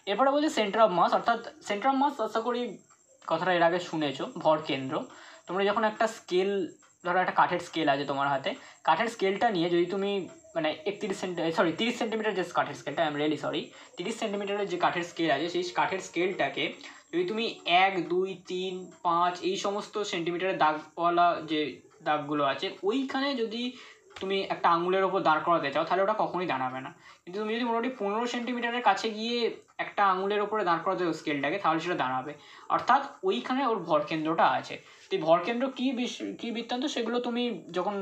এরপরে বলছে সেন্টার অফ মাস, অর্থাৎ সেন্টার অফ মাস আশা করি কথাটা এর আগে শুনেছো, ভর কেন্দ্র। তোমরা যখন একটা স্কেল, ধরো একটা কাঠের স্কেল আছে তোমার হাতে, কাঠের স্কেলটা নিয়ে যদি তুমি মানে 30 সেন্টিমিটার যে কাঠের স্কেলটা, আই এম রিয়েলি সরি, 30 সেন্টিমিটারের যে কাঠের স্কেল আছে সেই কাঠের স্কেলটাকে যদি তুমি 1, 2, 3, 5 এই সমস্ত সেন্টিমিটারের দাগওয়ালা যে দাগগুলো আছে ওইখানে যদি তুমি একটা আঙুলের ওপর দাঁড় করাতে চাও তাহলে ওটা কখনোই দাঁড়াবে না। কিন্তু তুমি যদি মোটামুটি 15 সেন্টিমিটারের কাছে গিয়ে একটা আঙুলের ওপরে দাঁড় করাতে চাও স্কেলটাকে তাহলে সেটা দাঁড়াবে, অর্থাৎ ওইখানে ওর ভরকেন্দ্রটা আছে। তো এই ভরকেন্দ্র কী বৃত্তান্ত সেগুলো তুমি যখন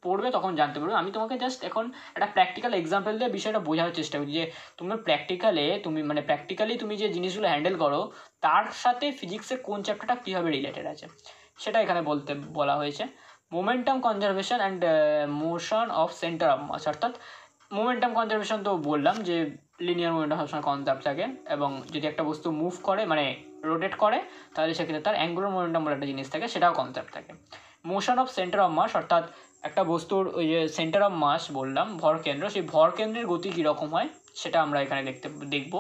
পড়বে তখন জানতে পারবে। আমি তোমাকে জাস্ট এখন একটা প্র্যাকটিক্যাল এক্সাম্পল দিয়ে বিষয়টা বোঝার চেষ্টা করি যে তুমি প্র্যাকটিক্যালি তুমি যে জিনিসগুলো হ্যান্ডেল করো তার সাথে ফিজিক্সের কোন চ্যাপ্টারটা কীভাবে রিলেটেড আছে সেটা এখানে বলা হয়েছে। Momentum conservation and motion of centre of mass, অর্থাৎ মোমেন্টাম কনজারভেশন তো বললাম যে লিনিয়ার মোমেন্টাম সবসময় কনজার্ভ থাকে, এবং যদি একটা বস্তু মুভ করে মানে রোটেট করে তাহলে সেক্ষেত্রে তার অ্যাঙ্গুলার মোমেন্টাম বলে একটা জিনিস থাকে, সেটাও কনজার্ভ থাকে। Motion of centre of mass, অর্থাৎ একটা বস্তুর ওই যে সেন্টার অফ মাস বললাম ভরকেন্দ্র, সেই ভরকেন্দ্রের গতি কীরকম হয় সেটা আমরা এখানে দেখব।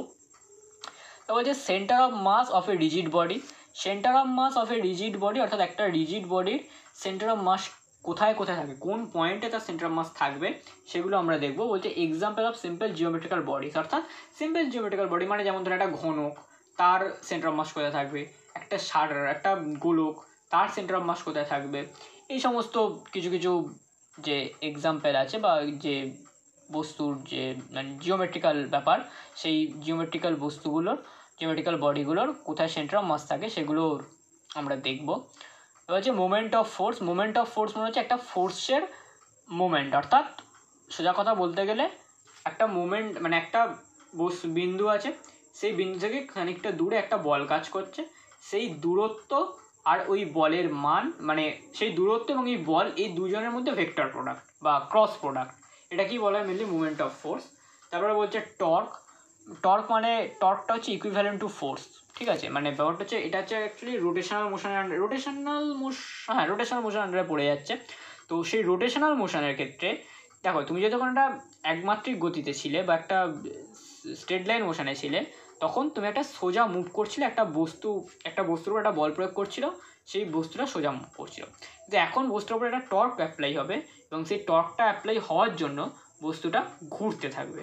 তো বলছে centre of mass of a rigid body, centre of mass of a rigid body, অর্থাৎ একটা রিজিড বডির সেন্টার অফ মাস কোথায় থাকে, কোন পয়েন্টে তার সেন্টার অফ মাস থাকবে সেগুলো আমরা দেখবো। বলছে example of simple geometrical bodies, অর্থাৎ সিম্পল জিওমেট্রিক্যাল বডি মানে যেমন ধরো একটা ঘনক, তার সেন্টার অফ মাস কোথায় থাকবে, একটা গোলক তার সেন্টার অফ মাস কোথায় থাকবে, এই সমস্ত কিছু যে এক্সাম্পল আছে বা যে বস্তুর যে মানে জিওমেট্রিক্যাল ব্যাপার সেই জিওমেট্রিক্যাল বডিগুলোর কোথায় সেন্টার অফ মাস থাকে সেগুলো আমরা দেখব। এবার হচ্ছে মোমেন্ট অফ ফোর্স মানে হচ্ছে একটা ফোর্সের মোমেন্ট, অর্থাৎ সোজা কথা বলতে গেলে একটা মোমেন্ট মানে একটা বিন্দু আছে, সেই বিন্দু থেকে খানিকটা দূরে একটা বল কাজ করছে, সেই দূরত্ব আর ওই বলের মান মানে সেই দূরত্ব এবং এই বল এই দুজনের মধ্যে ভেক্টর প্রোডাক্ট বা ক্রস প্রোডাক্ট, এটা কি বলা হয় মেনলি মোমেন্ট অফ ফোর্স। তারপরে বলছে টর্কটা হচ্ছে ইকুইভ্যালেন্ট টু ফোর্স, ঠিক আছে। মানে ব্যাপারটা হচ্ছে এটা হচ্ছে অ্যাকচুয়ালি রোটেশনাল মোশন আন্ডারে পড়ে যাচ্ছে। তো সেই রোটেশনাল মোশনের ক্ষেত্রে দেখো তুমি যখন একটা একমাত্রিক গতিতে ছিলে বা একটা স্ট্রেট লাইন মোশনে ছিলে তখন তুমি একটা সোজা মুভ করছিলে, একটা বস্তুর উপর একটা বল প্রয়োগ করছিল, সেই বস্তুটা সোজা মুভ করছিল। কিন্তু এখন বস্তুর উপর একটা টর্ক অ্যাপ্লাই হবে এবং সেই টর্কটা অ্যাপ্লাই হওয়ার জন্য বস্তুটা ঘুরতে থাকবে।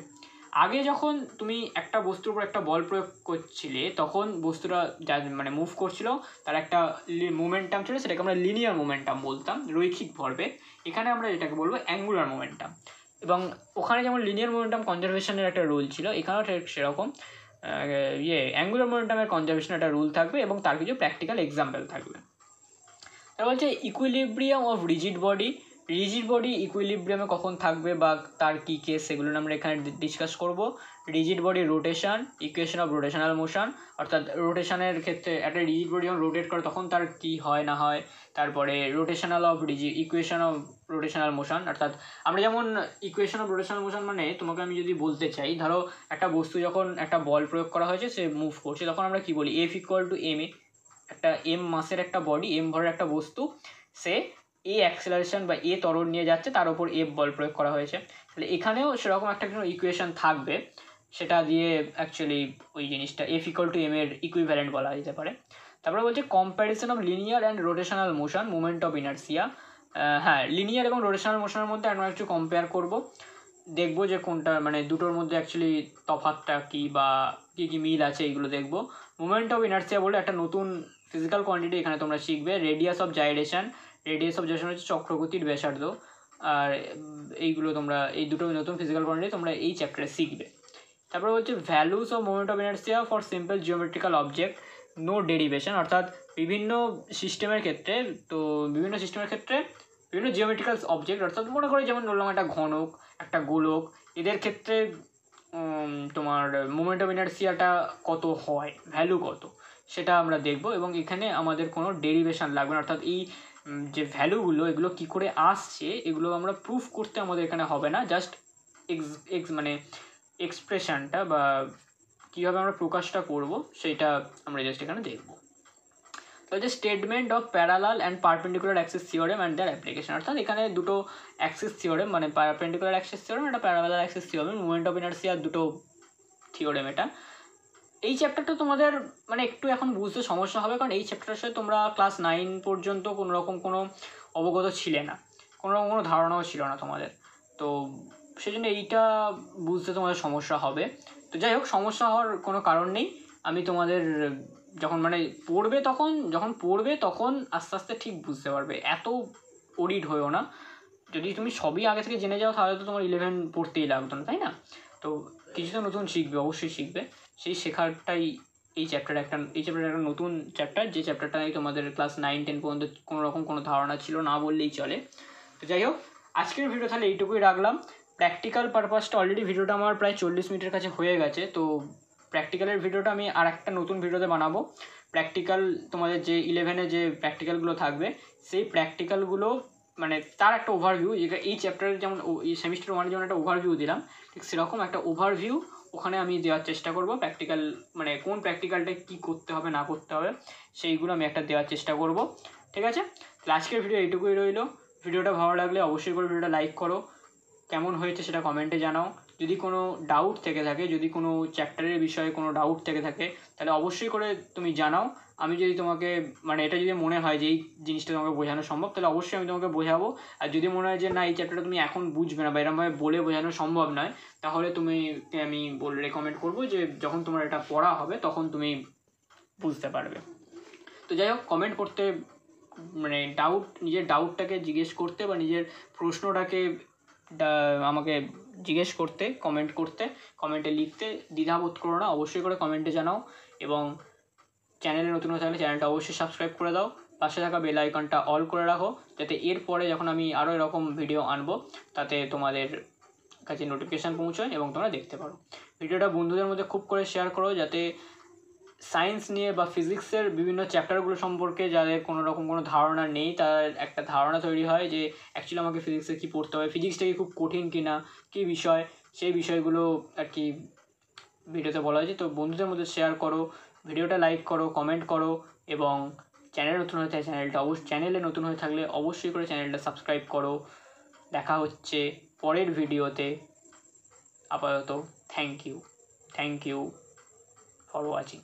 আগে যখন তুমি একটা বস্তুর উপর একটা বল প্রয়োগ করছিলে তখন বস্তুটা যা মানে মুভ করছিল তার একটা মোমেন্টাম ছিল, সেটাকে আমরা লিনিয়ার মোমেন্টাম বলতাম, রৈখিক ভরবেগ। এখানে আমরা যেটাকে বলবো অ্যাঙ্গুলার মোমেন্টাম। এবং ওখানে যেমন লিনিয়ার মোমেন্টাম কনজারভেশনের একটা রুল ছিল, এখানেও ঠিক সেরকম অ্যাঙ্গুলার মোমেন্টামের কনজারভেশনের একটা রুল থাকবে এবং তার কিছু প্র্যাকটিক্যাল এক্সাম্পল থাকবে। তারপর হচ্ছে ইকুইলিব্রিয়াম অফ রিজিড বডি ইকুইলিব্রিয়ামে কখন থাকবে বা তার কী কেস সেগুলো আমরা এখানে ডিসকাস করব। Rigid body rotation, equation of rotational motion, অর্থাৎ রোটেশনের ক্ষেত্রে একটা রিজিড বডি যখন রোটেট করে তখন তার কী হয় না হয়। তারপরে ইকুয়েশন অফ রোটেশনাল মোশন, অর্থাৎ আমরা যেমন ইকুয়েশন অফ রোটেশনাল মোশন মানে তোমাকে আমি যদি বলতে চাই ধরো একটা বস্তু যখন একটা বল প্রয়োগ করা হয়েছে সে মুভ করছে তখন আমরা কি বলি F = ma, একটা m মাসের একটা বডি, m ভরের একটা বস্তু, সে এ অ্যাক্সেলারেশন বা এ ত্বরণ নিয়ে যাচ্ছে, তার উপর এফ বল প্রয়োগ করা হয়েছে। তাহলে এখানেও সেরকম একটা কোনো ইকুয়েশন থাকবে, সেটা দিয়ে অ্যাকচুয়ালি ওই জিনিসটা এফ ইকুয়াল টু এম এর ইকুইভ্যালেন্ট বলা যেতে পারে। তারপরে বলছে comparison of linear and rotational motion moment of inertia. হ্যাঁ, লিনিয়ার এবং রোটেশনাল মোশনের মধ্যে আমরা একটু কম্পেয়ার করব, দেখবো যে কোনটা মানে দুটোর মধ্যে অ্যাকচুয়ালি তফাৎটা কী বা কী কী মিল আছে এইগুলো দেখবো। মোমেন্ট অফ ইনার্সিয়া বলে একটা নতুন ফিজিক্যাল কোয়ান্টিটি এখানে তোমরা শিখবে। Radius of gyration, radius of gyration হচ্ছে চক্রগতির ব্যাসার্ধ। আর এইগুলো তোমরা এই দুটো নতুন ফিজিক্যাল কোয়ান্টিটি তোমরা এই চ্যাপ্টারে শিখবে। তারপরে হচ্ছে values of moment of inertia for simple geometrical object, no derivation. অর্থাৎ বিভিন্ন সিস্টেমের ক্ষেত্রে বিভিন্ন জিওমেট্রিক্যাল অবজেক্ট, অর্থাৎ মনে করে যেমন বললাম একটা ঘনক, একটা গোলক, এদের ক্ষেত্রে তোমার মোমেন্ট অফ ইনার্সিয়াটা কত হয়, ভ্যালু কত, সেটা আমরা দেখব। এবং এখানে আমাদের কোনো ডেরিভেশন লাগবে না, অর্থাৎ এই যে ভ্যালুগুলো এগুলো কী করে আসছে এগুলো আমরা প্রুফ করতে আমাদের এখানে হবে না, জাস্ট মানে এক্সপ্রেশনটা বা কীভাবে আমরা প্রকাশটা করব সেইটা আমরা জাস্ট এখানে দেখব। তো হচ্ছে statement of parallel and perpendicular axis theorem and their application. অর্থাৎ এখানে দুটো অ্যাক্সিস থিওরেম মানে পারপেন্ডিকুলার অ্যাক্সিস থিওরেম, একটা parallel axis theorem, moment of ইনার্সিয়ার দুটো থিওরেম। এটা এই চ্যাপ্টারটা তোমাদের মানে একটু এখন বুঝতে সমস্যা হবে, কারণ এই চ্যাপ্টারের সাথে তোমরা ক্লাস 9 পর্যন্ত কোনো রকম কোনো অবগত ছিলে না, কোনো রকম কোনো ধারণাও ছিল না তোমাদের। তো সেই জন্য এইটা বুঝতে তোমাদের সমস্যা হবে। তো যাই হোক, সমস্যা হওয়ার কোনো কারণ নেই। আমি তোমাদের যখন পড়বে তখন আস্তে আস্তে ঠিক বুঝতে পারবে, এত ওরিড হয়েও না। যদি তুমি সবই আগে থেকে জেনে যাও তাহলে তো তোমার 11 পড়তেই লাগতো না, তাই না? তো কিছু তো নতুন শিখবে, অবশ্যই শিখবে। সেই শেখারটাই এই চ্যাপ্টারে একটা নতুন চ্যাপ্টার, যে চ্যাপ্টারটা তোমাদের ক্লাস 9-10 পর্যন্ত কোনো রকম কোনো ধারণা ছিল না বললেই চলে। তো যাই হোক, আজকের ভিডিও তাহলে এইটুকুই রাখলাম। প্র্যাকটিক্যাল পারপাসটা অলরেডি ভিডিওটা আমার প্রায় 40 মিনিটের কাছে হয়ে গেছে। তো প্র্যাকটিক্যালের ভিডিওটা আমি আর একটা নতুন ভিডিওতে বানাবো। প্র্যাকটিক্যাল তোমাদের যে 11-এ যে প্র্যাকটিক্যালগুলো থাকবে, সেই প্র্যাকটিক্যালগুলো মানে তার একটা ওভারভিউ, যেটা এই চ্যাপ্টারের যেমন এই সেমিস্টার 1-এর যেমন একটা ওভারভিউ দিলাম, ঠিক সেরকম একটা ওভারভিউ ওখানে আমি দেওয়ার চেষ্টা করব। প্র্যাকটিক্যাল মানে কোন প্র্যাকটিক্যালটা কী করতে হবে না করতে হবে সেইগুলো আমি একটা দেওয়ার চেষ্টা করব। ঠিক আছে, তাহলে আজকের ভিডিও এইটুকুই রইলো। ভিডিওটা ভালো লাগলে অবশ্যই করে ভিডিওটা লাইক করো, কেমন হয়েছে সেটা কমেন্টে জানাও। যদি কোনো ডাউট থেকে থাকে, যদি কোনো চ্যাপ্টারের বিষয়ে কোনো ডাউট থেকে থাকে, তাহলে অবশ্যই করে তুমি জানাও। আমি যদি তোমাকে মানে এটা যদি মনে হয় যে এই জিনিসটা তোমাকে বোঝানো সম্ভব, তাহলে অবশ্যই আমি তোমাকে বোঝাবো। আর যদি মনে হয় যে না, এই চ্যাপ্টারটা তুমি এখন বুঝবে না বা এরকমভাবে বলে বোঝানো সম্ভব নয়, তাহলে আমি রেকমেন্ড করবো যে যখন তোমার এটা পড়া হবে তখন তুমি বুঝতে পারবে। তো যাই হোক, কমেন্ট করতে মানে নিজের ডাউটটাকে জিজ্ঞেস করতে বা নিজের প্রশ্নটাকে আমাকে জিজ্ঞেস করতে, কমেন্টে লিখতে দ্বিধাবোধ করো না, অবশ্যই করে কমেন্টে জানাও। এবং চ্যানেলে নতুন হয়ে থাকলে চ্যানেলটা অবশ্যই সাবস্ক্রাইব করে দাও, পাশে থাকা বেল আইকনটা অল করে রাখো, যাতে এরপরে যখন আমি আরও এরকম ভিডিও আনবো তাতে তোমাদের কাছে নোটিফিকেশান পৌঁছয় এবং তোমরা দেখতে পারো। ভিডিওটা বন্ধুদের মধ্যে খুব করে শেয়ার করো, যাতে সায়েন্স নিয়ে বা ফিজিক্সের বিভিন্ন চ্যাপ্টারগুলো সম্পর্কে যাদের কোনো রকম কোনো ধারণা নেই, তার একটা ধারণা তৈরি হয় যে অ্যাকচুয়ালি আমাকে ফিজিক্সে কী পড়তে হবে, ফিজিক্সটা কি খুব কঠিন কি না, কী বিষয়, সেই বিষয়গুলো আর কি ভিডিওতে বলা হয়েছে। তো বন্ধুদের মধ্যে শেয়ার করো, ভিডিওটা লাইক করো, কমেন্ট করো, এবং চ্যানেলে নতুন হয়ে থাকলে অবশ্যই করে চ্যানেলটা সাবস্ক্রাইব করো। দেখা হচ্ছে পরের ভিডিওতে। আপাতত থ্যাংক ইউ ফর ওয়াচিং।